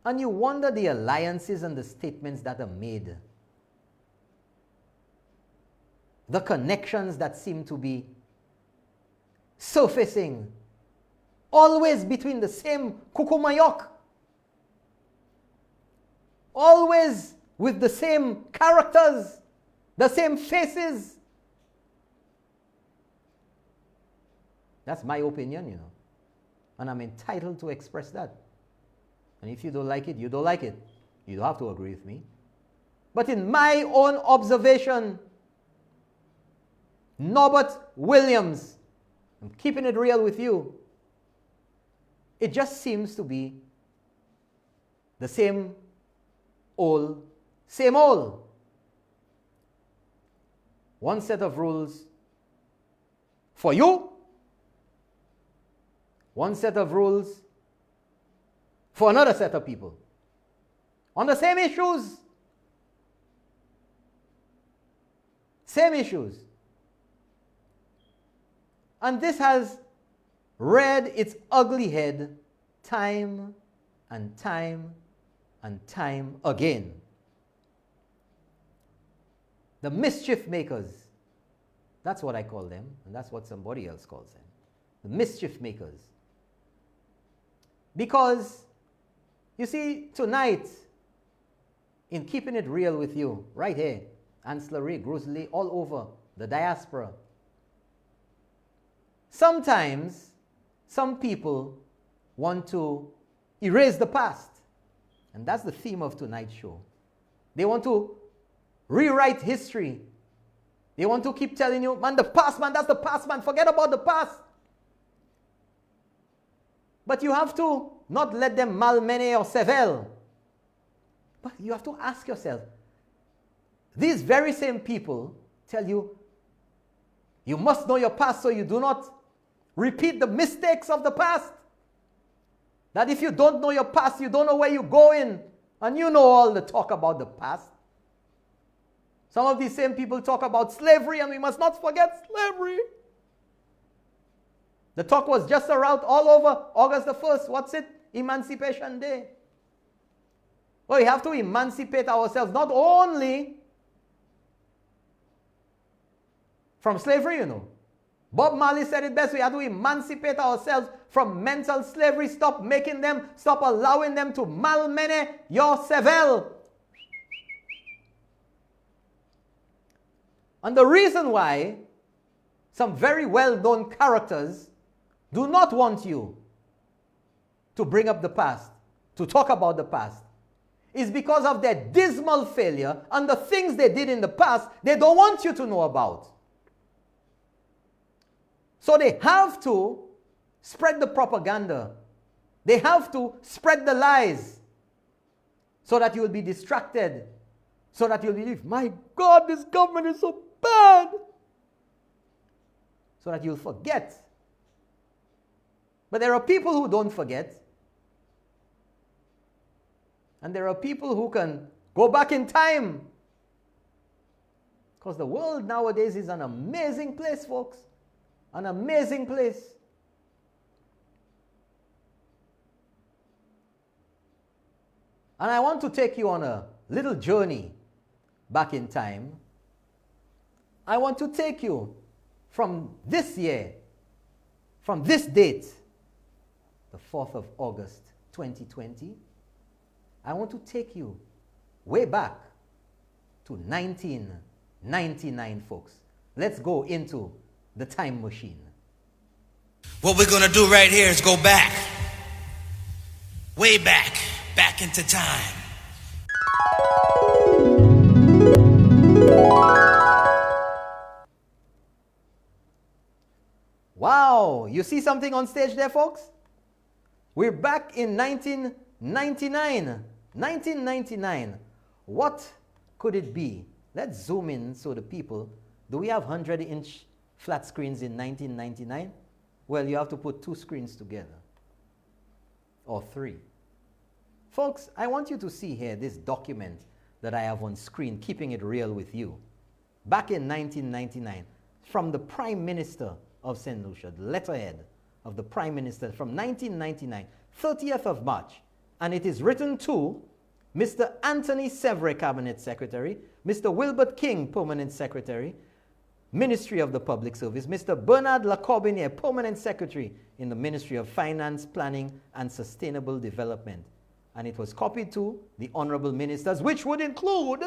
and you wonder the alliances and the statements that are made, the connections that seem to be surfacing, always between the same kukumayok. always with the same characters, the same faces. That's my opinion, you know. And I'm entitled to express that. And if you don't like it, you don't like it. You don't have to agree with me. But in my own observation, Norbert Williams, I'm keeping it real with you, it just seems to be the same old, same old. One set of rules for you, one set of rules for another set of people on the same issues. Same issues. And this has reared its ugly head time and time and time again. The mischief makers, that's what I call them, and that's what somebody else calls them. The mischief makers. Because, you see, tonight, in keeping it real with you, right here, ancillary, grocery, all over the diaspora, sometimes some people want to erase the past. And that's the theme of tonight's show. They want to rewrite history. They want to keep telling you, man, the past, man, that's the past, man. Forget about the past. But you have to not let them malmene or sevel. But you have to ask yourself, these very same people tell you, you must know your past so you do not repeat the mistakes of the past. That if you don't know your past, you don't know where you're going. And you know all the talk about the past. Some of these same people talk about slavery, and we must not forget slavery. The talk was just around all over August the 1st. What's it? Emancipation Day. Well, we have to emancipate ourselves not only from slavery, you know. Bob Marley said it best. We have to emancipate ourselves from mental slavery. Stop allowing them to malmene your cerveau. And the reason why some very well-known characters do not want you to bring up the past, to talk about the past, is because of their dismal failure and the things they did in the past they don't want you to know about. So they have to spread the propaganda. They have to spread the lies so that you will be distracted, so that you'll believe, my God, this government is so bad, so that you'll forget. But there are people who don't forget. And there are people who can go back in time. Because the world nowadays is an amazing place, folks. An amazing place. And I want to take you on a little journey back in time. I want to take you from this year, from this date, the 4th of August, 2020. I want to take you way back to 1999, folks. Let's go into the time machine. What we're going to do right here is go back. Way back. Back into time. Wow, you see something on stage there, folks? We're back in 1999. 1999. What could it be? Let's zoom in so the people, do we have 100-inch flat screens in 1999? Well, you have to put 2 screens together. Or 3. Folks, I want you to see here this document that I have on screen, keeping it real with you. Back in 1999, from the Prime Minister of St. Lucia, the letterhead of the Prime Minister from 1999, 30th of March. And it is written to Mr. Anthony Sevre, Cabinet Secretary, Mr. Wilbert King, Permanent Secretary, Ministry of the Public Service, Mr. Bernard Lacorbinier, Permanent Secretary in the Ministry of Finance, Planning and Sustainable Development. and it was copied to the honorable ministers, which would include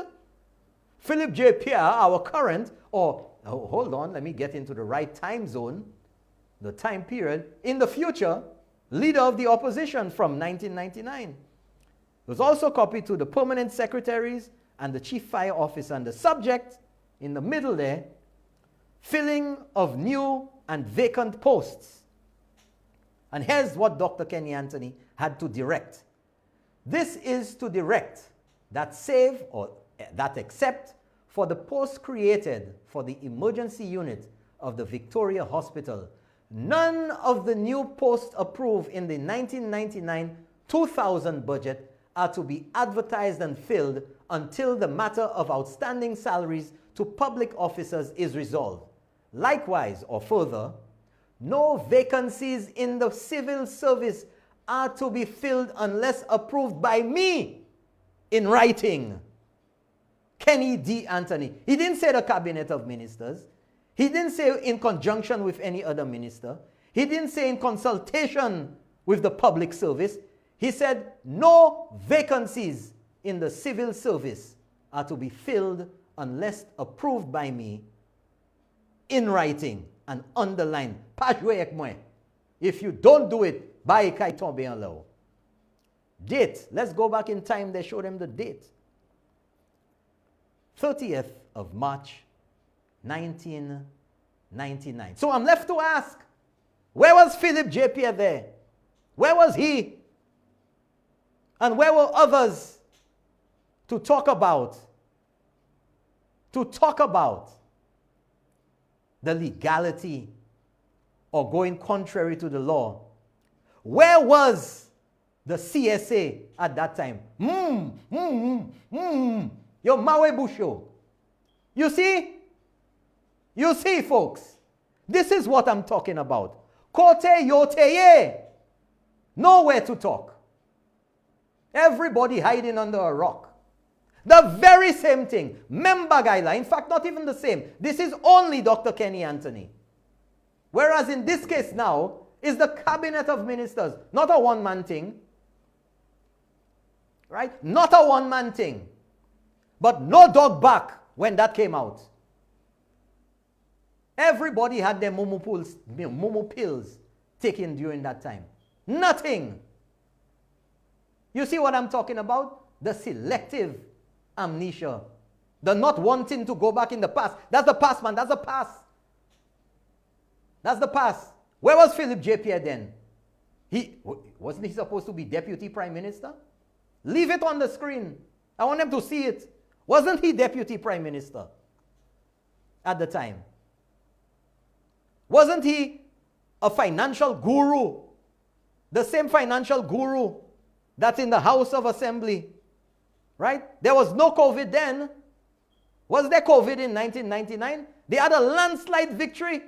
Philip J. Pierre, our current, hold on, let me get into the right time zone, the time period, in the future, leader of the opposition from 1999. It was also copied to the permanent secretaries and the chief fire officer. And the subject, in the middle there, filling of new and vacant posts. And here's what Dr. Kenny Anthony had to direct. This is to direct that save or that except for the post created for the emergency unit of the Victoria Hospital, none of the new posts approved in the 1999-2000 budget are to be advertised and filled until the matter of outstanding salaries to public officers is resolved. Likewise, or further, no vacancies in the civil service are to be filled unless approved by me in writing. Kenny D. Anthony. He didn't say the cabinet of ministers. He didn't say in conjunction with any other minister. He didn't say in consultation with the public service. He said no vacancies in the civil service are to be filled unless approved by me in writing and underlined. If you don't do it, bye kai tombe en law. Date. Let's go back in time. They showed him the date. 30th of March, 1999. So I'm left to ask, where was Philip J. Pierre there? Where was he? And where were others to talk about the legality or going contrary to the law? Where was the CSA at that time? Yo, Mawe Busho. You see, folks, this is what I'm talking about. Kote yote ye. Nowhere to talk. Everybody hiding under a rock. The very same thing. Member guideline. In fact, not even the same. This is only Dr. Kenny Anthony. Whereas in this case now, is the cabinet of ministers. Not a one-man thing. Right? Not a one-man thing. But no dog bark when that came out. Everybody had their mumu pills taken during that time. Nothing. You see what I'm talking about? The selective amnesia. The not wanting to go back in the past. That's the past, man. That's the past. That's the past. Where was Philip J. Pierre then? Wasn't he supposed to be deputy prime minister? Leave it on the screen. I want them to see it. Wasn't he deputy prime minister at the time? Wasn't he a financial guru? The same financial guru that's in the House of Assembly. Right? There was no COVID then. Was there COVID in 1999? They had a landslide victory.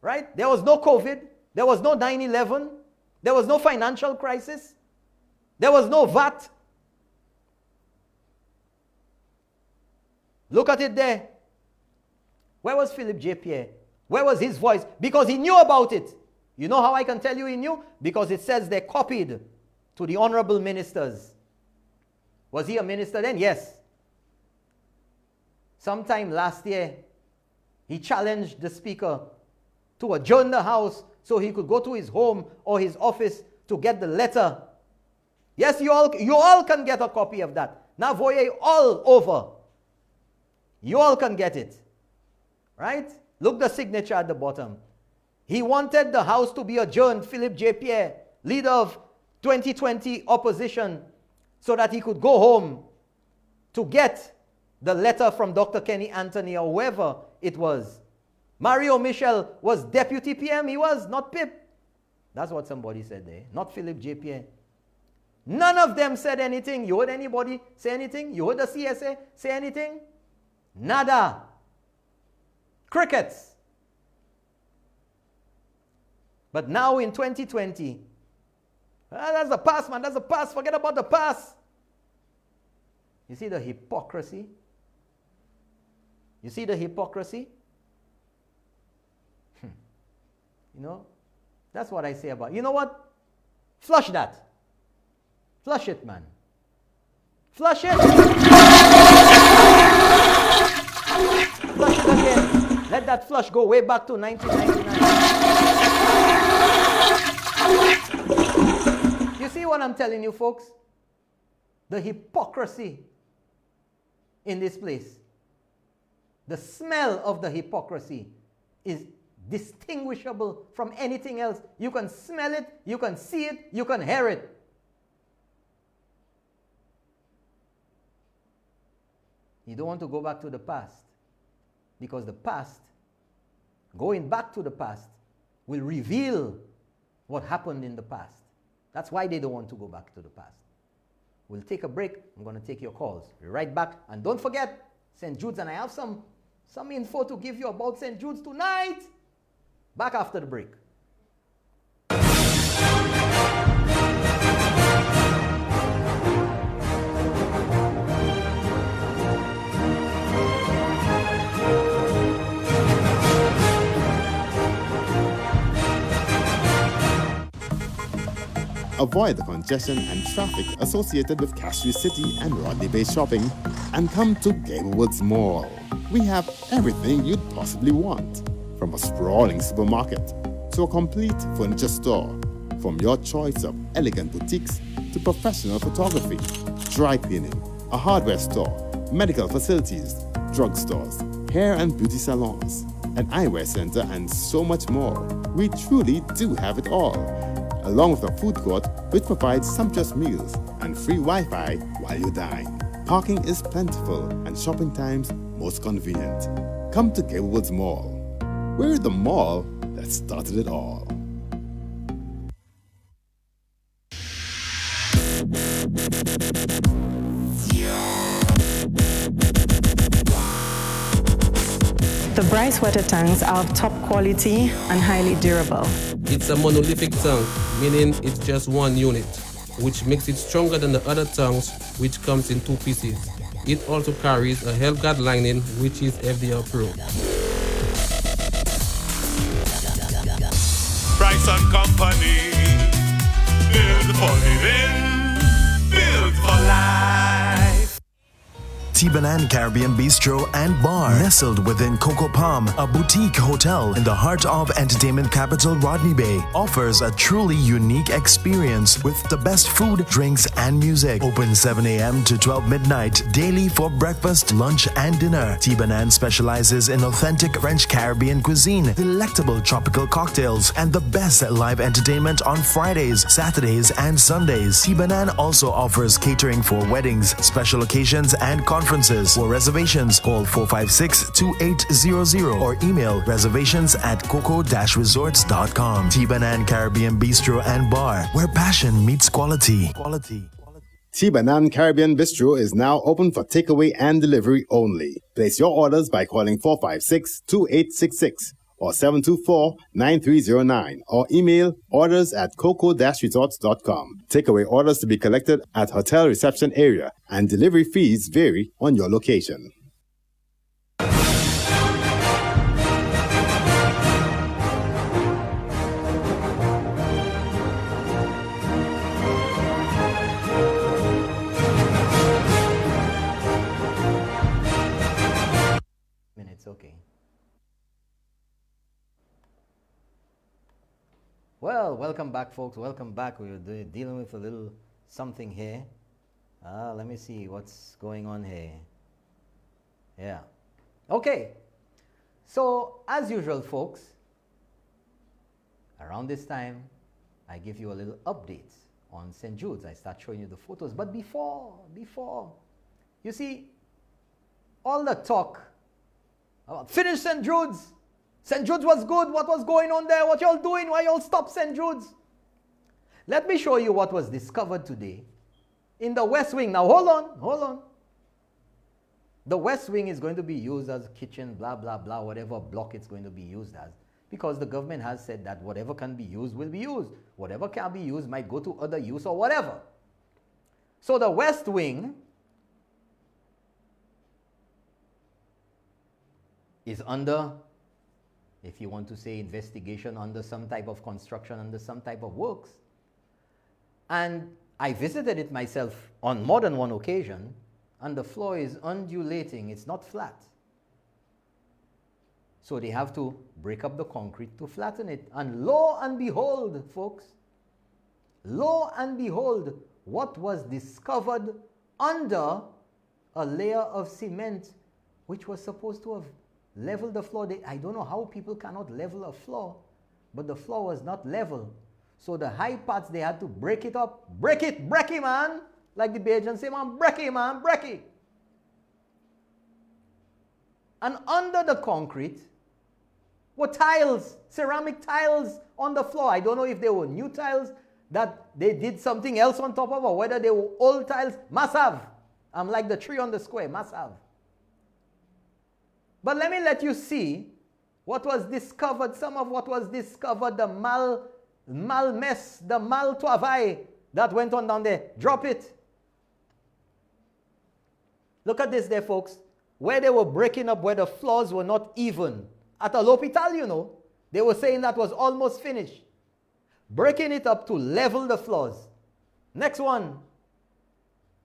Right? There was no COVID. There was no 9/11. There was no financial crisis. There was no VAT. Look at it there. Where was Philip J. Pierre? Where was his voice? Because he knew about it. You know how I can tell you he knew? Because it says they copied to the honorable ministers. Was he a minister then? Yes. Sometime last year, he challenged the speaker to adjourn the House so he could go to his home or his office to get the letter. Yes, you all can get a copy of that. Now, voyez all over. You all can get it. Right? Look the signature at the bottom. He wanted the House to be adjourned, Philip J. Pierre, leader of 2020 opposition, so that he could go home to get the letter from Dr. Kenny Anthony or whoever it was. Mario Michel was deputy PM. He was, not Pip. That's what somebody said there. Not Philip J. Pierre. None of them said anything. You heard anybody say anything? You heard the CSA say anything? Nada. Crickets. But now in 2020, that's the past, man. That's the past. Forget about the past. You see the hypocrisy? You see the hypocrisy? You know, that's what I say about. You know what? Flush that. Flush it, man. Flush it. Flush it again. Let that flush go way back to 1999. You see what I'm telling you, folks? The hypocrisy in this place. The smell of the hypocrisy is distinguishable from anything else. You can smell it, you can see it, you can hear it. You don't want to go back to the past, because the past, going back to the past, will reveal what happened in the past. That's why they don't want to go back to the past. We'll take a break. I'm going to take your calls. Be right back. And don't forget, St. Jude's, and I have some info to give you about St. Jude's tonight. Back after the break. Avoid the congestion and traffic associated with Castries City and Rodney Bay shopping and come to Gablewoods Mall. We have everything you'd possibly want, from a sprawling supermarket to a complete furniture store, from your choice of elegant boutiques to professional photography, dry cleaning, a hardware store, medical facilities, drugstores, hair and beauty salons, an eyewear center, and so much more. We truly do have it all, along with a food court which provides sumptuous meals and free Wi-Fi while you dine. Parking is plentiful and shopping times most convenient. Come to Gablewoods Mall. We're the mall that started it all. The Bryce water tanks are of top quality and highly durable. It's a monolithic tank, meaning it's just one unit, which makes it stronger than the other tanks, which comes in two pieces. It also carries a hellguard lining, which is FDA approved. Price and Company. Build for living, build for life. Tibanan Caribbean Bistro and Bar, nestled within Coco Palm, a boutique hotel in the heart of entertainment capital Rodney Bay, offers a truly unique experience with the best food, drinks, and music. Open 7 a.m. to 12 midnight daily for breakfast, lunch, and dinner. Tibanan specializes in authentic French Caribbean cuisine, delectable tropical cocktails, and the best live entertainment on Fridays, Saturdays, and Sundays. Tibanan also offers catering for weddings, special occasions, and conferences. For reservations, call 456-2800 or email reservations@coco-resorts.com. Tibanan Caribbean Bistro and Bar, where passion meets quality. Tibanan Caribbean Bistro is now open for takeaway and delivery only. Place your orders by calling 456-2866 or 724-9309 or email orders@coco-resorts.com. Takeaway orders to be collected at hotel reception area and delivery fees vary on your location. Minutes, okay. Well, welcome back, folks. Welcome back. We're dealing with a little something here. Let me see what's going on here. Yeah. Okay. So, as usual, folks, around this time, I give you a little update on St. Jude's. I start showing you the photos. But before, you see, all the talk about finish St. Jude's. St. Jude's was good. What was going on there? What y'all doing? Why y'all stop St. Jude's? Let me show you what was discovered today in the West Wing. Now, hold on. The West Wing is going to be used as a kitchen, blah, blah, blah, whatever block it's going to be used as, because the government has said that whatever can be used will be used. Whatever can be used might go to other use or whatever. So the West Wing is under, if you want to say, investigation, under some type of construction, under some type of works. And I visited it myself on more than one occasion, and the floor is undulating. It's not flat. So they have to break up the concrete to flatten it. And lo and behold, folks, lo and behold, what was discovered under a layer of cement, which was supposed to have leveled the floor. I don't know how people cannot level a floor, but the floor was not level. So the high parts, they had to break it up. Break it, man. Like the Bajan say, man, break it. And under the concrete were tiles, ceramic tiles on the floor. I don't know if they were new tiles that they did something else on top of, or whether they were old tiles. Must have. I'm like the tree on the square, must have. But let me let you see what was discovered, some of what was discovered, the mal travail that went on down there. Drop it. Look at this there, folks. Where they were breaking up, where the floors were not even. At a l'hopital, you know, they were saying that was almost finished. Breaking it up to level the floors. Next one.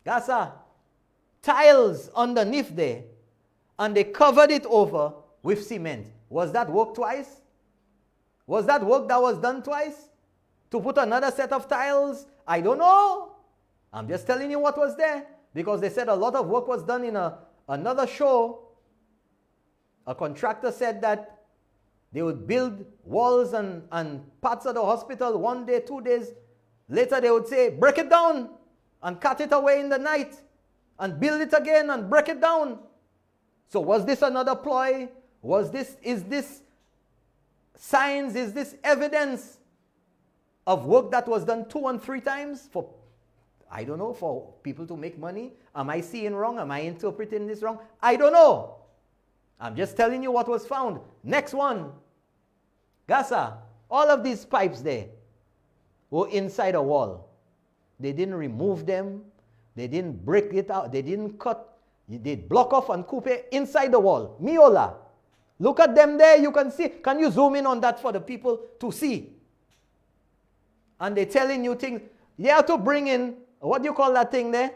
Gasa. Tiles underneath there. And they covered it over with cement. Was that work twice? Was that work that was done twice? To put another set of tiles? I don't know. I'm just telling you what was there. Because they said a lot of work was done in another show. A contractor said that they would build walls and parts of the hospital 1 day, 2 days. Later they would say, break it down and cut it away in the night. And build it again and break it down. So was this another ploy? Is this signs? Is this evidence of work that was done 2 and 3 times for, I don't know, for people to make money? Am I seeing wrong? Am I interpreting this wrong? I don't know. I'm just telling you what was found. Next one. Gasa, all of these pipes there were inside a wall. They didn't remove them. They didn't break it out. They didn't cut. They block off and coupe inside the wall. Miola. Look at them there. You can see. Can you zoom in on that for the people to see? And they're telling you things. You have to bring in, what do you call that thing there?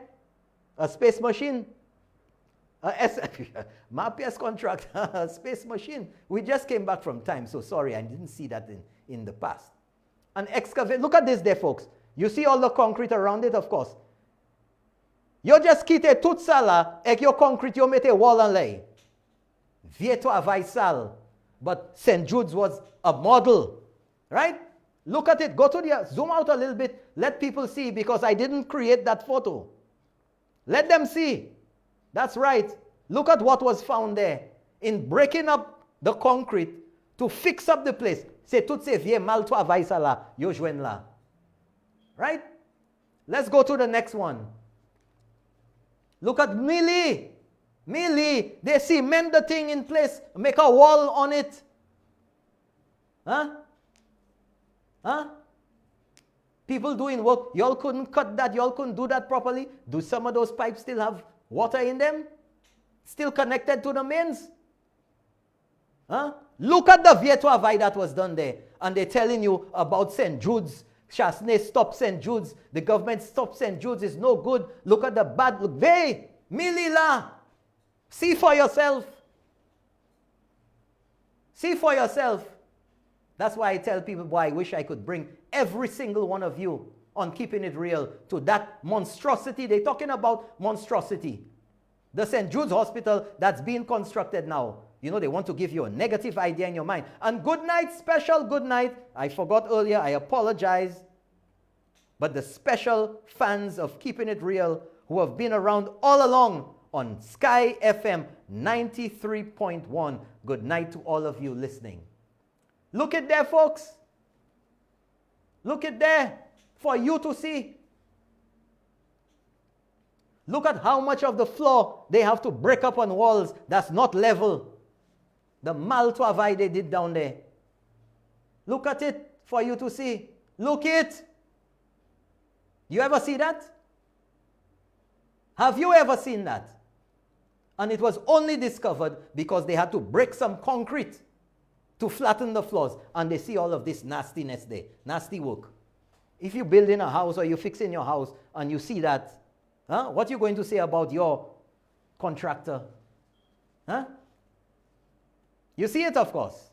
A space machine. MAPS contract. A space machine. We just came back from time, so sorry, I didn't see that in the past. An excavate. Look at this there, folks. You see all the concrete around it, of course. You just quite toute sala, ek yo concrete, you mette wall and lay. Vieto avai sal. But St. Jude's was a model, right? Look at it. Go to the, zoom out a little bit. Let people see, because I didn't create that photo. Let them see. That's right. Look at what was found there. In breaking up the concrete to fix up the place. C'est tout se vie mal to avai sala, yo jwen la. Right? Let's go to the next one. Look at Millie. They cement the thing in place, make a wall on it. Huh? People doing work. Y'all couldn't cut that. Y'all couldn't do that properly. Do some of those pipes still have water in them? Still connected to the mains? Huh? Look at the Vieto Avai that was done there. And they're telling you about St. Jude's. Chasney stopped St. Jude's. The government stopped St. Jude's. It's no good. Look at the bad look. Hey, Milila. See for yourself. See for yourself. That's why I tell people, boy, I wish I could bring every single one of you on Keeping It Real to that monstrosity. They're talking about monstrosity. The St. Jude's Hospital that's being constructed now. You know, they want to give you a negative idea in your mind. And good night, special good night. I forgot earlier, I apologize. But the special fans of Keeping It Real who have been around all along on Sky FM 93.1. Good night to all of you listening. Look at there, folks. Look at there for you to see. Look at how much of the floor they have to break up on walls that's not level. The mal to avai they did down there. Look at it for you to see. Look it. You ever see that? Have you ever seen that? And it was only discovered because they had to break some concrete to flatten the floors. And they see all of this nastiness there. Nasty work. If you're building a house or you're fixing your house and you see that, what are you going to say about your contractor? Huh? You see it, of course.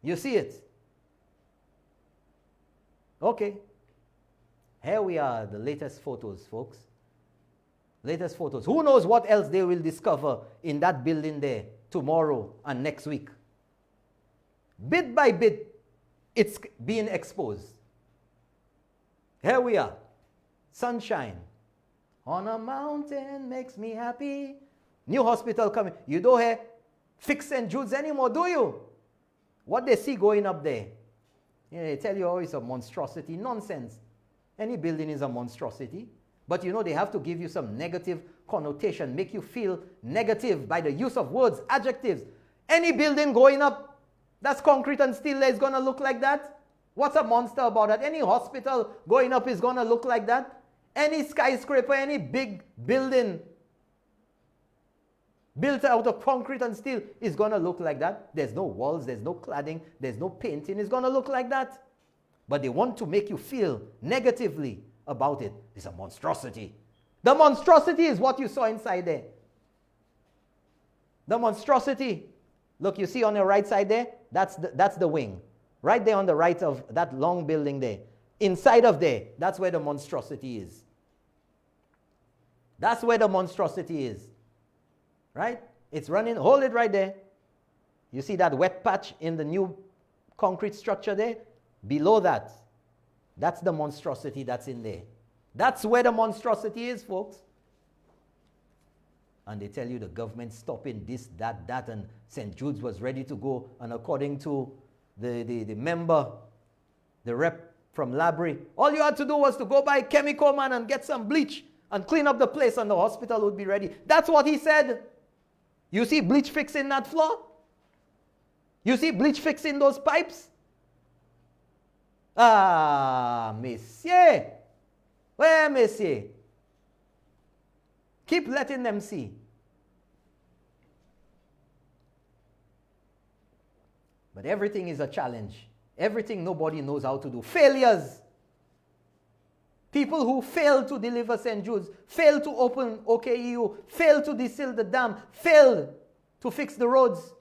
You see it. Okay. Here we are, the latest photos, folks. Latest photos. Who knows what else they will discover in that building there tomorrow and next week. Bit by bit, it's being exposed. Here we are. Sunshine. On a mountain makes me happy. New hospital coming. You don't hear Fix St. Jude's anymore, do you? What they see going up there. You know, they tell you, oh, it's a monstrosity. Nonsense. Any building is a monstrosity. But you know, they have to give you some negative connotation, make you feel negative by the use of words, adjectives. Any building going up that's concrete and steel is going to look like that. What's a monster about that? Any hospital going up is going to look like that. Any skyscraper, any big building built out of concrete and steel is going to look like that. There's no walls, there's no cladding, there's no painting. It's going to look like that. But they want to make you feel negatively about it. It's a monstrosity. The monstrosity is what you saw inside there. The monstrosity. Look, you see on the right side there? That's the wing. Right there on the right of that long building there. Inside of there, that's where the monstrosity is. That's where the monstrosity is. Right? It's running. Hold it right there. You see that wet patch in the new concrete structure there? Below that, that's the monstrosity that's in there. That's where the monstrosity is, folks. And they tell you the government stopping this, that, and St. Jude's was ready to go. And according to the member, the rep from Labrie, all you had to do was to go buy a chemical man and get some bleach and clean up the place and the hospital would be ready. That's what he said. You see bleach fixing that floor? You see bleach fixing those pipes? Ah, monsieur. Where, monsieur? Keep letting them see. But everything is a challenge. Everything nobody knows how to do. Failures. People who fail to deliver St. Jude's, fail to open OKEU, fail to desil the dam, fail to fix the roads,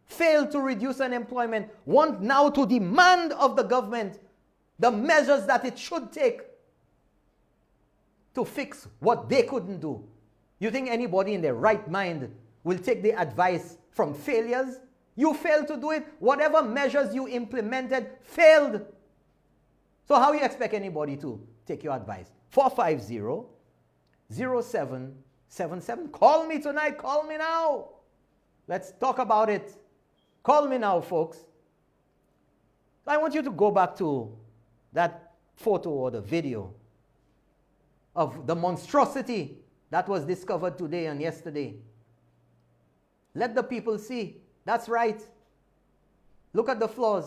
fail to reduce unemployment, want now to demand of the government the measures that it should take to fix what they couldn't do. You think anybody in their right mind will take the advice from failures? You failed to do it. Whatever measures you implemented failed. So how you expect anybody to take your advice? 450-0777. Call me tonight. Call me now. Let's talk about it. Call me now, folks. I want you to go back to that photo or the video of the monstrosity that was discovered today and yesterday. Let the people see. That's right. Look at the floors.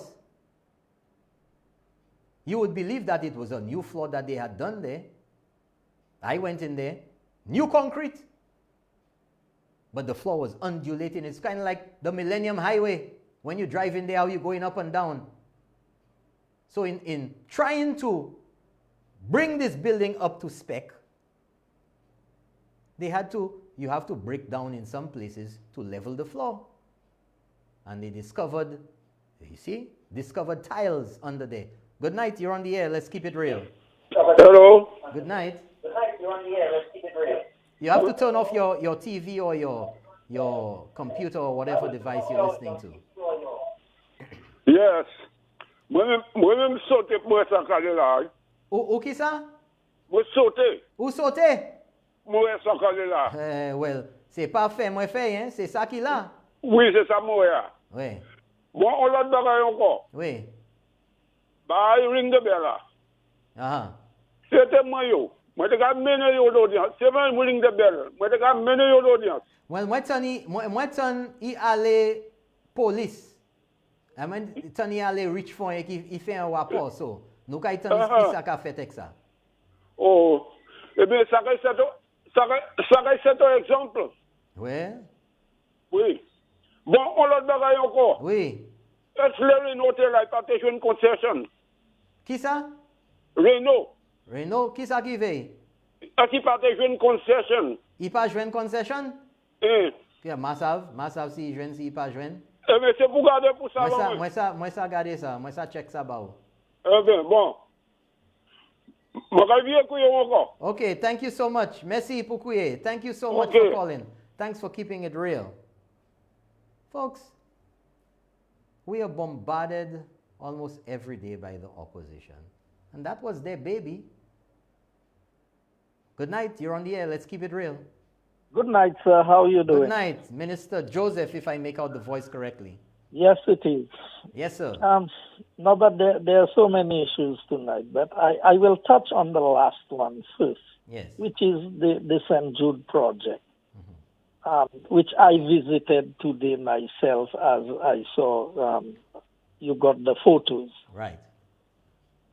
You would believe that it was a new floor that they had done there. I went in there. New concrete. But the floor was undulating. It's kind of like the Millennium Highway. When you drive in there, how you're going up and down. So in trying to bring this building up to spec, you have to break down in some places to level the floor. And they discovered tiles under there. Good night, you're on the air, let's keep it real. Hello. Good night. Good night, you're on the air, let's keep it real. You have to turn off your TV or your computer or whatever device you're listening to. Yes. Moi-même sauté pour être encadré là. Où qui ça? Moi sauté. Où sauter? Moi être encadré là. Well, c'est pas fait, moi fait, hein? C'est ça qu'il a. Oui, c'est ça moi. Oui. Bon, on l'a bagay encore. Oui. Bah, il ring de bell là. Ah. C'était moi yo. Moi te ga mené yo l'audience. C'est pas ring de bell. Moi te ga mené yo l'audience. Well, moi ton il allait police. I mean, ton il allait rich fond et il fait un rapport so. Nous ka ton il ça qu'a fait avec ça. Oh. Eh bien ça c'est un exemple. Oui. Oui. Bon, on l'a bagay encore. Oui. le Renault te la pas te une concession. Qui ça? Renault. Renault, qui ça qui veille? A qui pas te une concession. Il pas joué une concession? Eh. Puis Massav si joine si il pas joine. Eh mais c'est pour garder pour ça. Moi ça garder ça, moi ça check ça ba. Eh bien, bon. Moi vais bien couiller encore. Okay, thank you so much. Merci pour couiller. Thank you so much for calling. Thanks for keeping it real. Folks, we are bombarded almost every day by the opposition. And that was their baby. Good night. You're on the air. Let's keep it real. Good night, sir. How are you doing? Good night. Minister Joseph, if I make out the voice correctly. Yes, it is. Yes, sir. No, but there are so many issues tonight. But I will touch on the last one first, yes, which is the St. Jude project, which I visited today myself as I saw you got the photos. Right.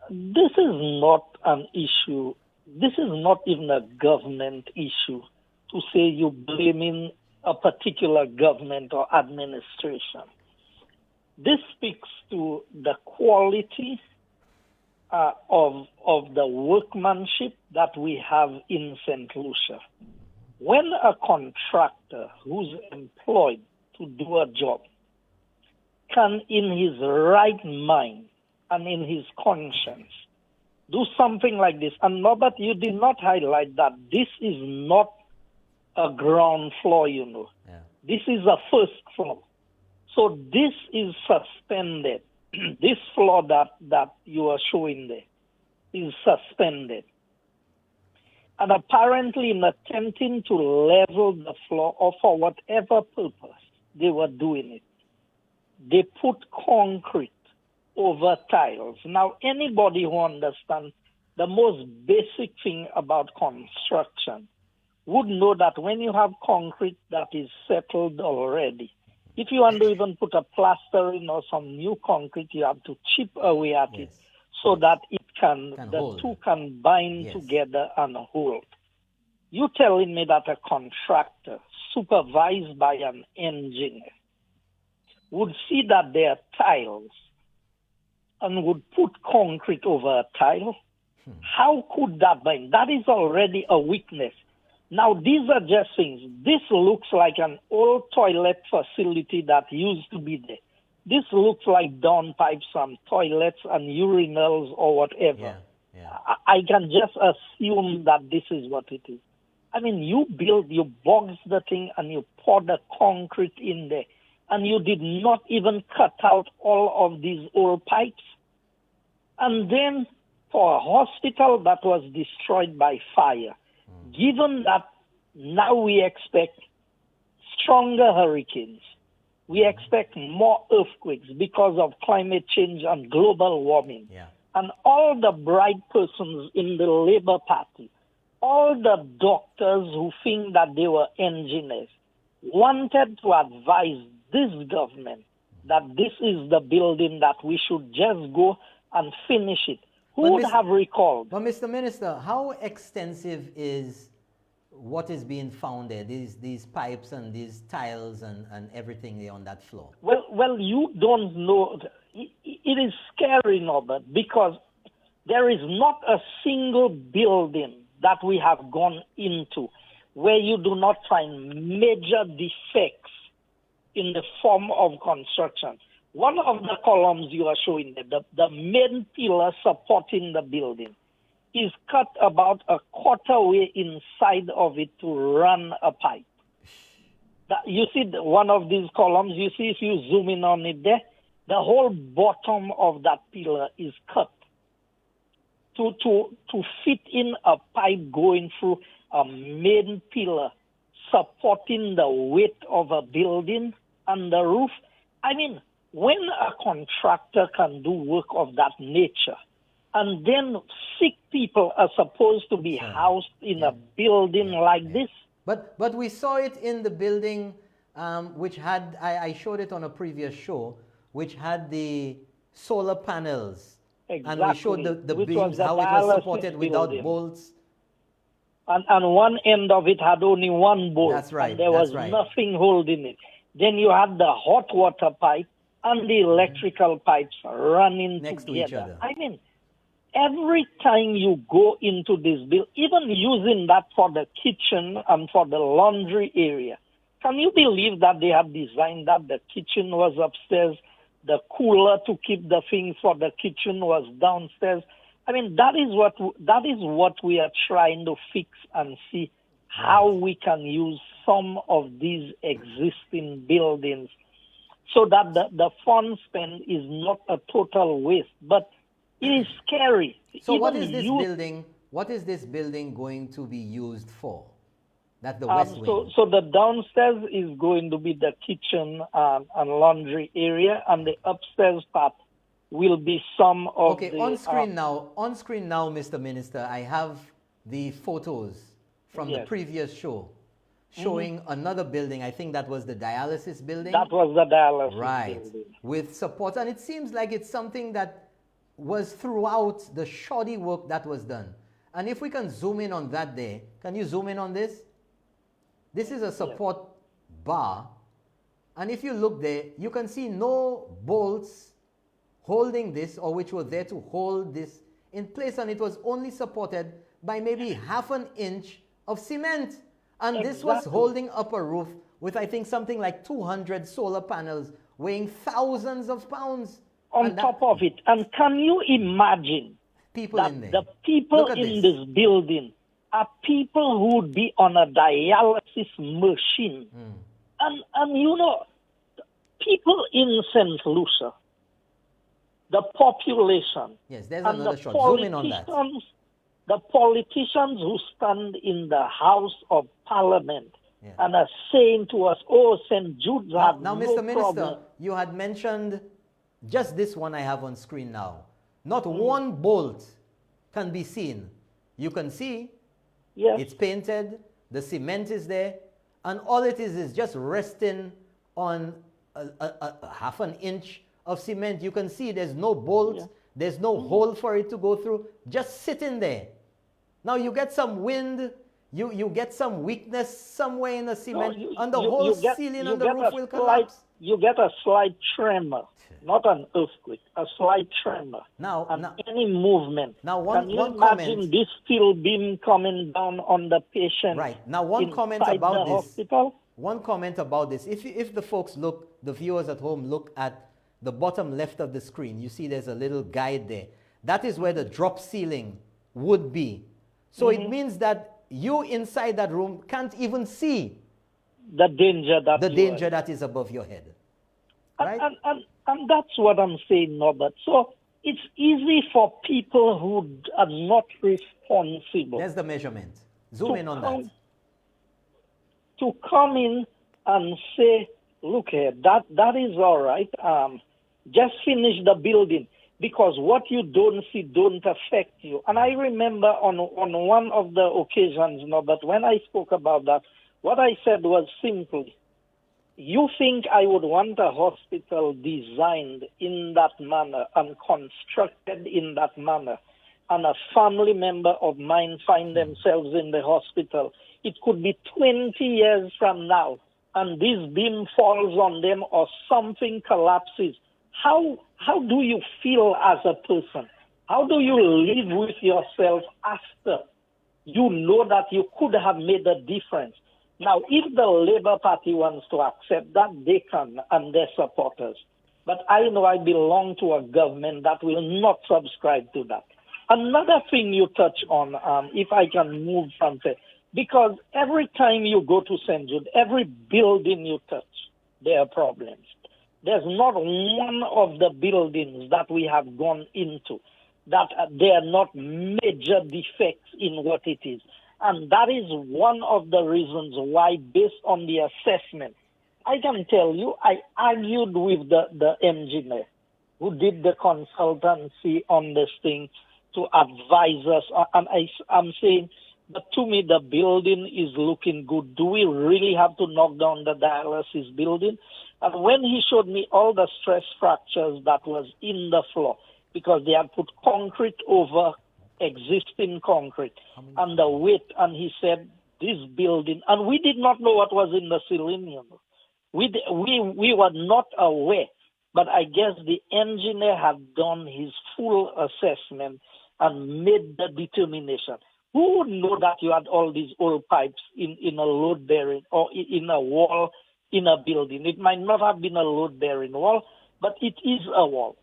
This is not an issue. This is not even a government issue to say you're blaming a particular government or administration. This speaks to the quality of the workmanship that we have in St. Lucia. When a contractor who's employed to do a job can, in his right mind and in his conscience, do something like this, and Norbert, you did not highlight that this is not a ground floor, you know. Yeah. This is a first floor. So this is suspended. This floor that you are showing there is suspended. And apparently in attempting to level the floor or for whatever purpose they were doing it, they put concrete over tiles. Now, anybody who understands the most basic thing about construction would know that when you have concrete that is settled already, if you want to even put a plastering or some new concrete, you have to chip away at it so that it the two can bind together and hold. You telling me that a contractor supervised by an engineer would see that there are tiles and would put concrete over a tile? How could that bind? That is already a weakness. Now, these are just things. This looks like an old toilet facility that used to be there. This looks like downpipes and toilets and urinals or whatever. I can just assume that this is what it is. I mean, you box the thing and you pour the concrete in there, and you did not even cut out all of these old pipes. And then for a hospital that was destroyed by fire, given that now we expect stronger hurricanes, we expect more earthquakes because of climate change and global warming, and all the bright persons in the Labour Party, all the doctors who think that they were engineers, wanted to advise this government that this is the building that we should just go and finish it. Who would have recalled? But Mr. Minister, how extensive is what is being found there, these pipes and these tiles and everything there on that floor? Well, you don't know. It is scary, Norbert, because there is not a single building that we have gone into where you do not find major defects in the form of construction. One of the columns you are showing there, the main pillar supporting the building, is cut about a quarter way inside of it to run a pipe. You see one of these columns, you see if you zoom in on it there, the whole bottom of that pillar is cut to fit in a pipe going through a main pillar supporting the weight of a building and the roof. I mean, when a contractor can do work of that nature, and then sick people are supposed to be housed in a building like this. But we saw it in the building which had, I showed it on a previous show, which had the solar panels. Exactly. And we showed the beams, how it was supported without bolts. And one end of it had only one bolt. That's right. And there was nothing holding it. Then you had the hot water pipe, and the electrical pipes running next together. to each other. I mean, every time you go into this building, even using that for the kitchen and for the laundry area, can you believe that they have designed that the kitchen was upstairs, the cooler to keep the things for the kitchen was downstairs? I mean, that is what we are trying to fix and see how we can use some of these existing buildings so that the fund spend is not a total waste. But it is scary. So what is this building? What is this building going to be used for? That's the west wing. So the downstairs is going to be the kitchen and laundry area, and the upstairs part will be some of okay, on screen now, Mr. Minister, I have the photos from the previous show showing another building. I think that was the dialysis building. That was the dialysis building. With support. And it seems like it's something that was throughout the shoddy work that was done. And if we can zoom in on that there, can you zoom in on this? This is a support bar. And if you look there, you can see no bolts holding this, or which were there to hold this in place, and it was only supported by maybe half an inch of cement. And this was holding up a roof with, I think, something like 200 solar panels weighing thousands of pounds. On top of it. And can you imagine people in there? The people in this building are people who would be on a dialysis machine. And you know, people in St. Lucia, the population. Yes, there's another shot. Zoom in on that. The politicians who stand in the House of Parliament and are saying to us, oh, St. Jude's have now, no Mr. Minister, problem. you had mentioned just this one I have on screen now. Not one bolt can be seen. You can see it's painted, the cement is there, and all it is just resting on a half an inch of cement. You can see there's no bolt, there's no hole for it to go through, just sitting there. Now you get some wind, you get some weakness somewhere in the cement, and the whole ceiling and the roof will collapse. You get a slight tremor, not an earthquake, a slight tremor. Now, any movement. Now, can you imagine this steel beam coming down on the patient? Right. Now, one comment about this. Hospital? One comment about this. If the folks look, the viewers at home look at the bottom left of the screen, you see there's a little guide there. That is where the drop ceiling would be. So it means that you inside that room can't even see the danger that is above your head. Right? And that's what I'm saying, Norbert. So it's easy for people who are not responsible. There's the measurement. Zoom in on that. To come in and say, look here, that is all right. Just finish the building, because what you don't see don't affect you. And I remember on one of the occasions, Norbert, when I spoke about that, what I said was simply, you think I would want a hospital designed in that manner and constructed in that manner, and a family member of mine find themselves in the hospital? It could be 20 years from now, and this beam falls on them or something collapses. How do you feel as a person? How do you live with yourself after you know that you could have made a difference? Now, if the Labour Party wants to accept that, they can, and their supporters. But I know I belong to a government that will not subscribe to that. Another thing you touch on, if I can move from there, because every time you go to St. Jude, every building you touch, there are problems. There's not one of the buildings that we have gone into that there are not major defects in what it is. And that is one of the reasons why, based on the assessment, I can tell you, I argued with the engineer who did the consultancy on this thing to advise us. And I'm saying, but to me, the building is looking good. Do we really have to knock down the dialysis building? And when he showed me all the stress fractures that was in the floor, because they had put concrete over existing concrete, and the weight, and he said, this building, and we did not know what was in the ceiling. We were not aware but I guess the engineer had done his full assessment and made the determination. Who would know that you had all these old pipes in a load bearing or in a wall in a building? It might not have been a load bearing wall, but it is a wall.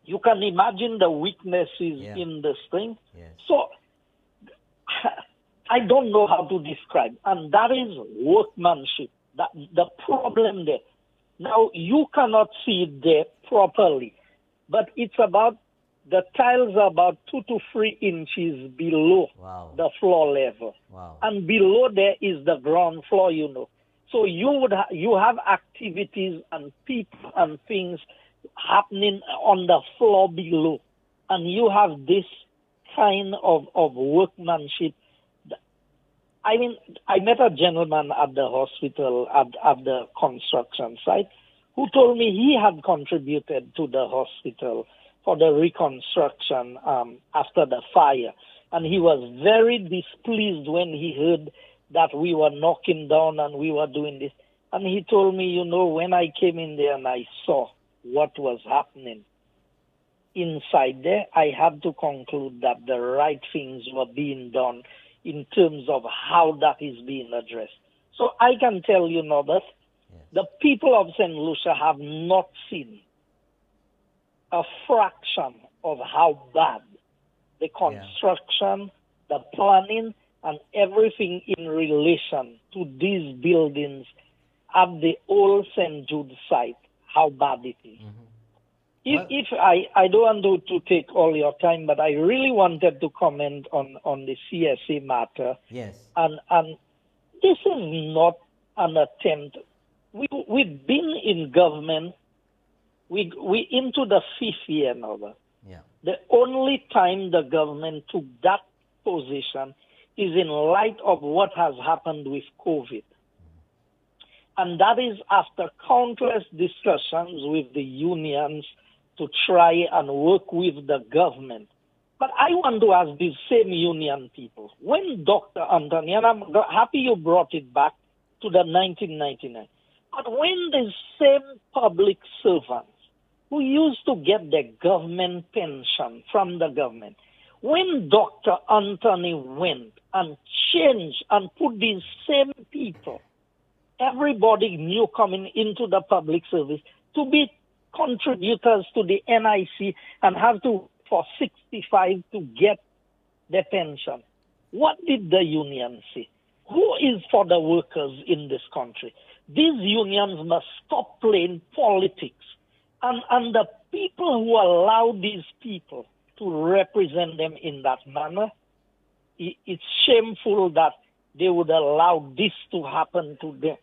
You can imagine the weaknesses in this thing. Yes. So I don't know how to describe, and that is workmanship. That the problem there. Now you cannot see it there properly, but it's about the tiles are about 2 to 3 inches below the floor level, and below there is the ground floor. So you have activities and people and things happening on the floor below, and you have this kind of workmanship. I mean, I met a gentleman at the hospital, at the construction site, who told me he had contributed to the hospital for the reconstruction after the fire. And he was very displeased when he heard that we were knocking down and we were doing this. And he told me, when I came in there and I saw what was happening inside there, I had to conclude that the right things were being done in terms of how that is being addressed. So I can tell you, Norbert, the people of St. Lucia have not seen a fraction of how bad the construction, the planning, and everything in relation to these buildings at the old St. Jude site, how bad it is. If I don't want to take all your time, but I really wanted to comment on the CSA matter. Yes. And this is not an attempt. We've been in government. We into the 5th year now. Yeah. The only time the government took that position is in light of what has happened with COVID. And that is after countless discussions with the unions to try and work with the government. But I want to ask these same union people, when Dr. Anthony, and I'm happy you brought it back to the 1999, but when the same public servants who used to get their government pension from the government, when Dr. Anthony went and changed and put these same people, everybody new coming into the public service, to be contributors to the NIC and have to, for 65 to get their pension. What did the union say? Who is for the workers in this country? These unions must stop playing politics. And the people who allow these people to represent them in that manner, it's shameful that they would allow this to happen to them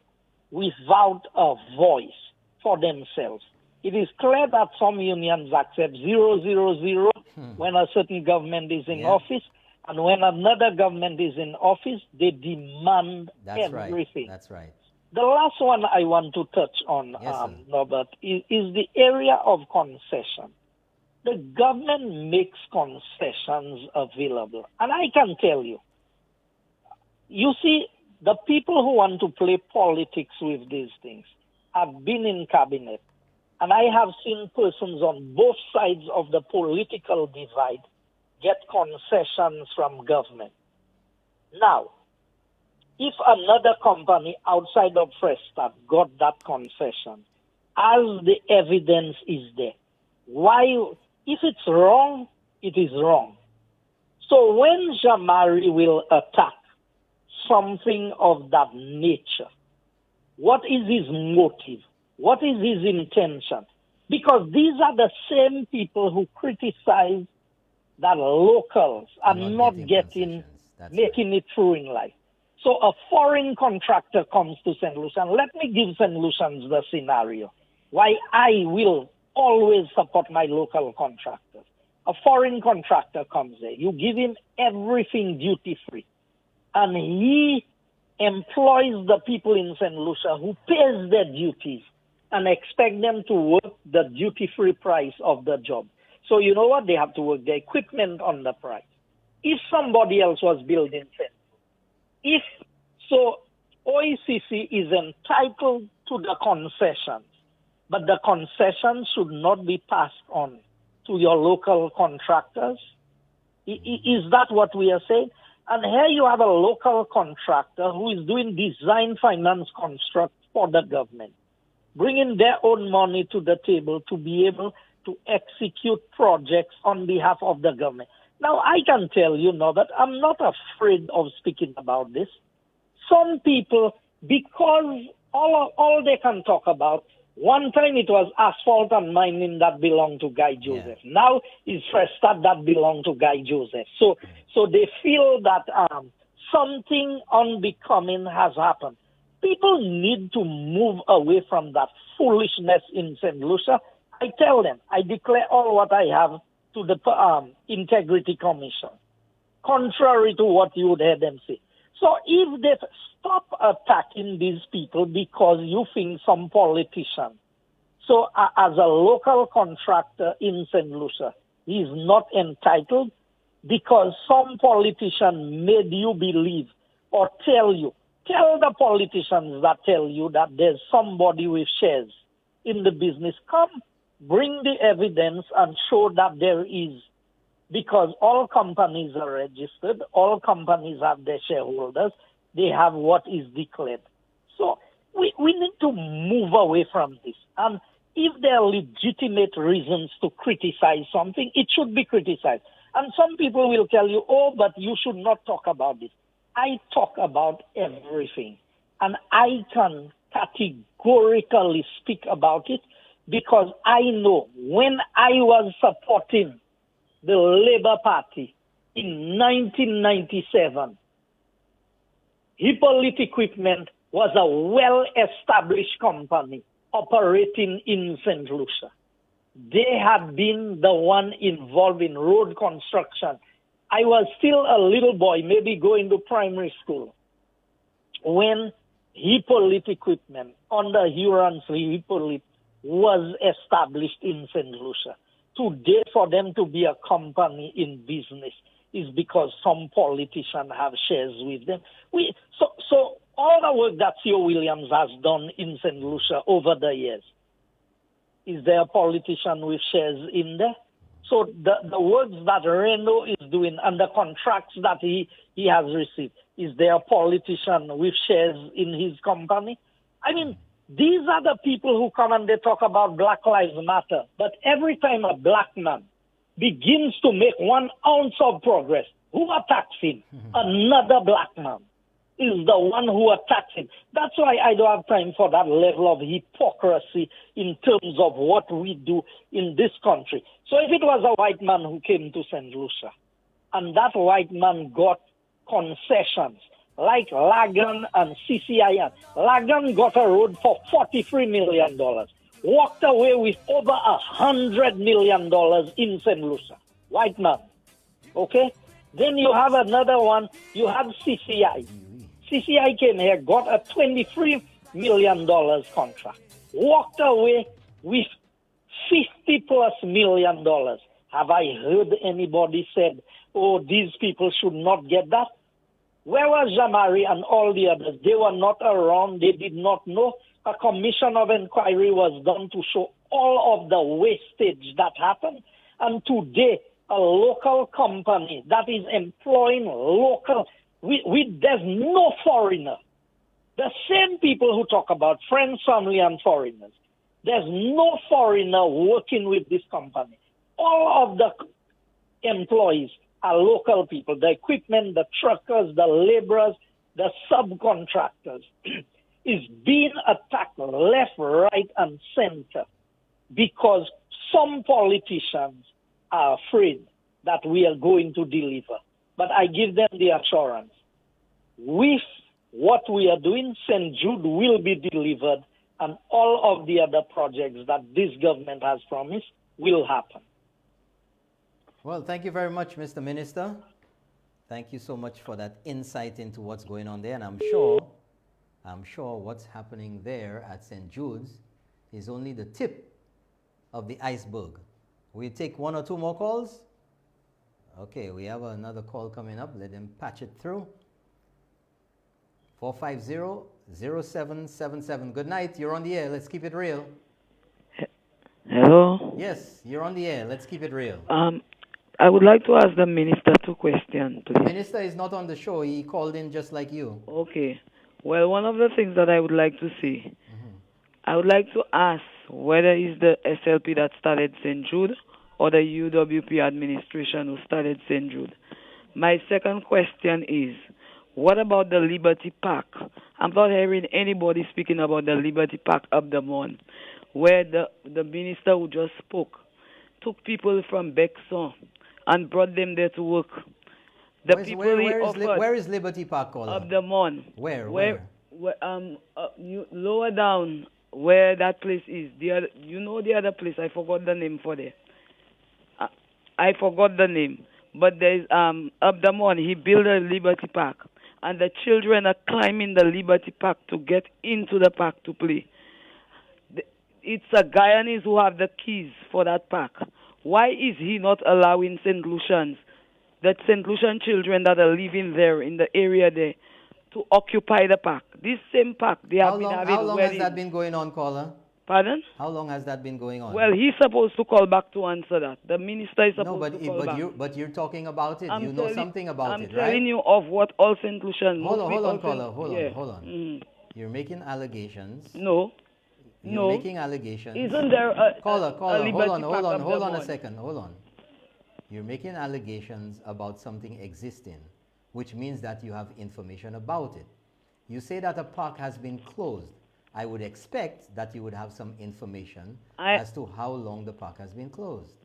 without a voice for themselves. It is clear that some unions accept 000 when a certain government is in office, and when another government is in office, they demand everything. That's right. The last one I want to touch on, Norbert, is the area of concession. The government makes concessions available. And I can tell you, you see, the people who want to play politics with these things have been in cabinet. And I have seen persons on both sides of the political divide get concessions from government. Now, if another company outside of Frestadt got that concession, as the evidence is there, why? If it's wrong, it is wrong. So when Jamari will attack something of that nature, what is his motive? What is his intention? Because these are the same people who criticize that locals are not making it through in life. So a foreign contractor comes to St. Lucia. Let me give St. Lucians the scenario why I will always support my local contractors. A foreign contractor comes there. You give him everything duty-free. And he employs the people in St. Lucia who pays their duties and expect them to work the duty-free price of the job. So you know what? They have to work the equipment on the price. If somebody else was building St. If so, OECC is entitled to the concessions but the concession should not be passed on to your local contractors. Is that what we are saying? And here you have a local contractor who is doing design finance construct for the government, bringing their own money to the table to be able to execute projects on behalf of the government. Now, I can tell you now that I'm not afraid of speaking about this. Some people, because all they can talk about, one time it was asphalt and mining that belonged to Guy Joseph. Yeah. Now it's Frestad that belonged to Guy Joseph. So they feel that something unbecoming has happened. People need to move away from that foolishness in St. Lucia. I tell them, I declare all what I have to the Integrity Commission, contrary to what you would hear them say. So if they stop attacking these people because you think some politician, so as a local contractor in St. Lucia, he is not entitled because some politician made you believe or tell the politicians that tell you that there's somebody with shares in the business. Come, bring the evidence and show that there is. Because all companies are registered, all companies have their shareholders, they have what is declared. So we need to move away from this. And if there are legitimate reasons to criticize something, it should be criticized. And some people will tell you, oh, but you should not talk about this. I talk about everything. And I can categorically speak about it because I know when I was supporting the Labour Party in 1997, Hippolyte Equipment was a well-established company operating in St. Lucia. They had been the one involved in road construction. I was still a little boy, maybe going to primary school, when Hippolyte Equipment, under Huron Hippolyte, was established in St. Lucia. Today, for them to be a company in business is because some politician have shares with them. So all the work that C.O. Williams has done in St. Lucia over the years, is there a politician with shares in there? So the works that Reno is doing and the contracts that he has received, is there a politician with shares in his company? I mean, these are the people who come and they talk about Black Lives Matter. But every time a black man begins to make 1 ounce of progress, who attacks him? Another black man is the one who attacks him. That's why I don't have time for that level of hypocrisy in terms of what we do in this country. So if it was a white man who came to St. Lucia and that white man got concessions, like Lagan and CCIN. Lagan got a road for $43 million, walked away with over $100 million in St. Lucia. White man. Okay? Then you have another one. You have CCI. CCI came here, got a $23 million contract, walked away with $50+ million. Have I heard anybody said, oh, these people should not get that? Where was Jamari and all the others? They were not around. They did not know. A commission of inquiry was done to show all of the wastage that happened. And today, a local company that is employing local, there's no foreigner. The same people who talk about friends, family, and foreigners, there's no foreigner working with this company. All of the employees are local people, the equipment, the truckers, the laborers, the subcontractors, is being attacked left, right, and center because some politicians are afraid that we are going to deliver. But I give them the assurance. With what we are doing, St. Jude will be delivered, and all of the other projects that this government has promised will happen. Well, thank you very much, Mr. Minister. Thank you so much for that insight into what's going on there. And I'm sure what's happening there at St. Jude's is only the tip of the iceberg. We take 1 or 2 more calls. Okay, we have another call coming up. Let them patch it through. 450-0777. Good night. You're on the air. Let's keep it real. Hello? Yes, you're on the air. Let's keep it real. I would like to ask the minister 2 questions, The please. minister is not on the show. He called in just like you. Okay. Well, one of the things that I would like to see, I would like to ask whether it's the SLP that started St. Jude or the UWP administration who started St. Jude. My second question is, what about the Liberty Park? I'm not hearing anybody speaking about the Liberty Park up the Mon, where the minister who just spoke took people from Bexon and brought them there to work. The people where is Liberty Park called? Up the Mon. Where? Lower down where that place is. The other place. I forgot the name for there. I forgot the name. But there's up the Mon. He built a Liberty Park, and the children are climbing the Liberty Park to get into the park to play. It's a Guyanese who have the keys for that park. Why is he not allowing St. Lucians, the St. Lucian children that are living there in the area there, to occupy the park? This same park, they have been having How long weddings. has that been going on, caller? Pardon? How long has that been going on? Well, he's supposed to call back to answer that. The minister is supposed to call back. But you're talking about it. You know something about it, right? I'm telling you of what all St. Lucians... Hold on, caller. Hold on. Mm. You're making allegations. No. You're making allegations. Isn't there a... Caller, hold on a Mon? second. Hold on. You're making allegations about something existing, which means that you have information about it. You say that a park has been closed. I would expect that you would have some information as to how long the park has been closed.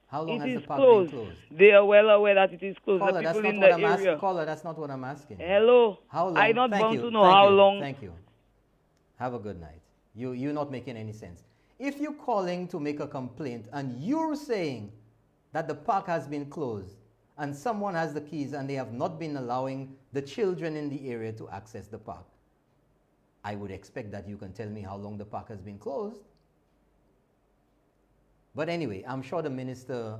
How long has the park been closed? They are well aware that it is closed. Caller, the people in the area. Caller, that's not what I'm asking. Hello. How long? I don't want to know Thank how you. long. Thank you. Have a good night. You're not making any sense. If you're calling to make a complaint and you're saying that the park has been closed and someone has the keys and they have not been allowing the children in the area to access the park, I would expect that you can tell me how long the park has been closed. But anyway, I'm sure the minister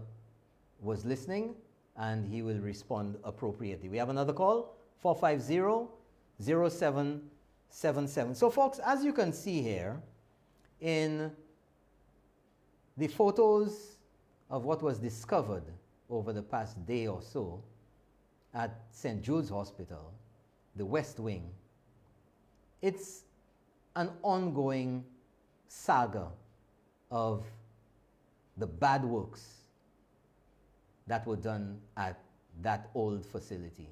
was listening and he will respond appropriately. We have another call, 450-0777. So folks, as you can see here, in the photos of what was discovered over the past day or so at St. Jude's Hospital, the West Wing, it's an ongoing saga of the bad works that were done at that old facility.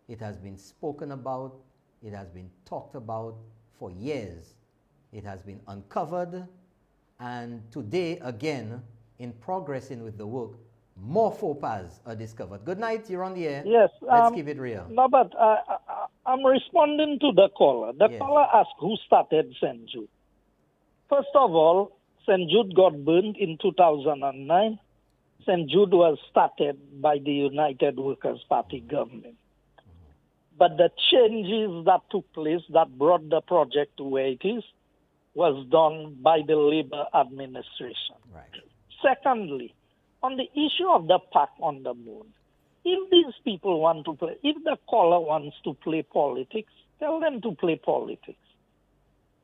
It has been spoken about, it has been talked about for years. It has been uncovered, and today, again, in progressing with the work, more faux pas are discovered. Good night, you're on the air. Yes. Let's keep it real. No, but I'm responding to the caller. The caller asked who started St. Jude. First of all, St. Jude got burned in 2009. St. Jude was started by the United Workers' Party government. But the changes that took place that brought the project to where it is was done by the Labour administration. Right. Secondly, on the issue of the park on the moon, if these people want to play, if the caller wants to play politics, tell them to play politics.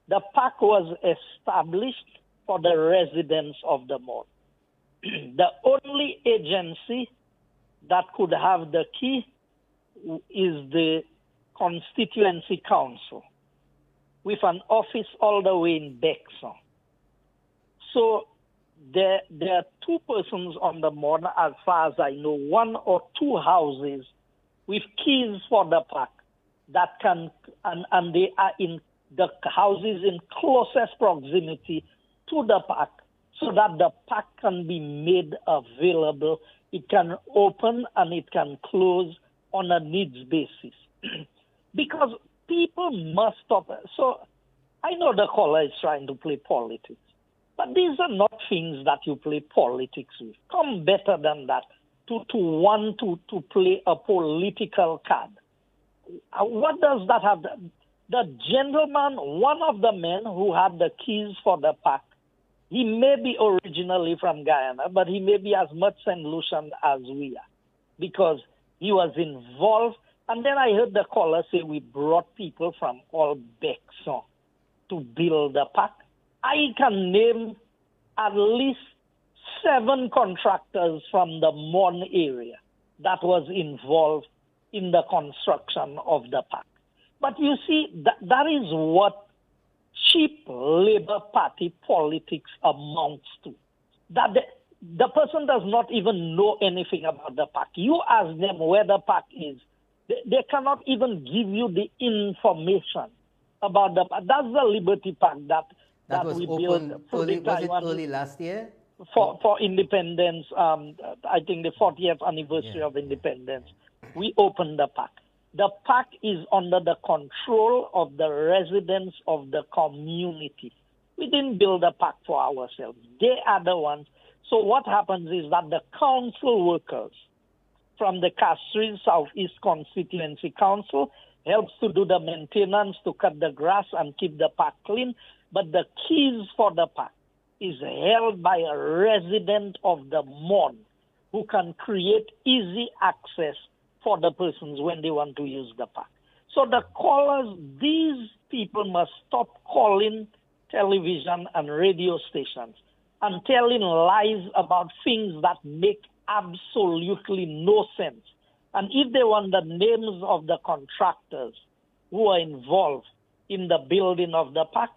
The park was established for the residents of the mall. The only agency that could have the key is the constituency council, with an office all the way in Bexon. So there are two persons on the morning, as far as I know, one or two houses with keys for the park that can, and they are in the houses in closest proximity to the park, so that the park can be made available. It can open and it can close on a needs basis. Because people must stop. So I know the caller is trying to play politics, but these are not things that you play politics with. Come better than that to want to play a political card. What does that have? The gentleman, one of the men who had the keys for the park, he may be originally from Guyana, but he may be as much St. Lucian as we are, because he was involved. And then I heard the caller say we brought people from all Bexon to build the park. I can name at least 7 contractors from the Mon area that was involved in the construction of the park. But you see, that is what cheap Labour Party politics amounts to. That the person does not even know anything about the park. You ask them where the park is, they cannot even give you the information about the park. That's the Liberty Park that was we opened built for early, the Taiwan, was it early last year? For independence, I think the 40th anniversary of independence, we opened the park. The park is under the control of the residents of the community. We didn't build a park for ourselves. They are the ones. So what happens is that the council workers from the Castries Southeast Constituency Council helps to do the maintenance, to cut the grass and keep the park clean. But the keys for the park is held by a resident of the Mon who can create easy access for the persons when they want to use the park. So the callers, these people must stop calling television and radio stations and telling lies about things that make absolutely no sense. And if they want the names of the contractors who are involved in the building of the park,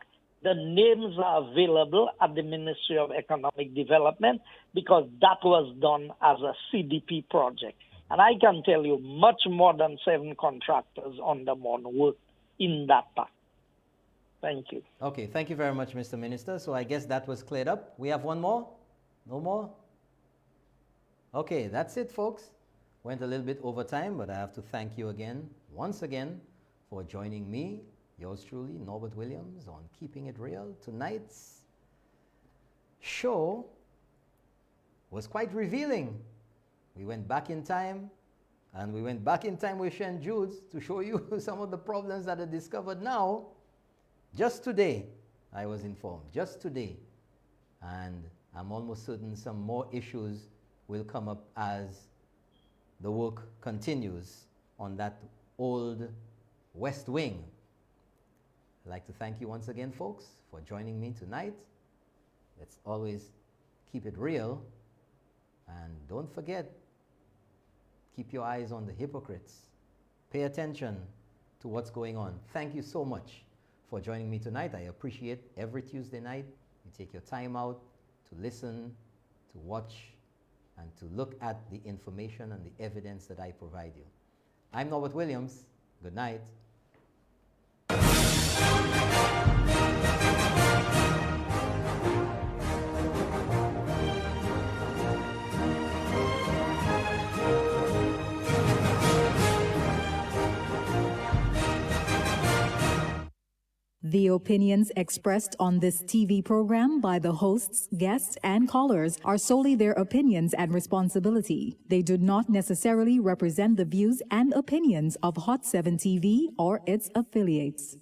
the names are available at the Ministry of Economic Development because that was done as a CDP project. And I can tell you much more than 7 contractors on the Mon work in that park. Thank you. Okay, thank you very much, Mr. Minister. So I guess that was cleared up. We have one more? No more? Okay, that's it, folks. Went a little bit over time, but I have to thank you again, once again, for joining me, yours truly, Norbert Williams, on Keeping It Real. Tonight's show was quite revealing. We went back in time, and we went back in time with Shen Judes to show you some of the problems that are discovered now. Just today, I was informed, just today. And I'm almost certain some more issues will come up as the work continues on that old West Wing. I'd like to thank you once again, folks, for joining me tonight. Let's always keep it real. And don't forget, keep your eyes on the hypocrites. Pay attention to what's going on. Thank you so much for joining me tonight. I appreciate every Tuesday night you take your time out to listen, to watch, and to look at the information and the evidence that I provide you. I'm Norbert Williams. Good night. The opinions expressed on this TV program by the hosts, guests, and callers are solely their opinions and responsibility. They do not necessarily represent the views and opinions of Hot 7 TV or its affiliates.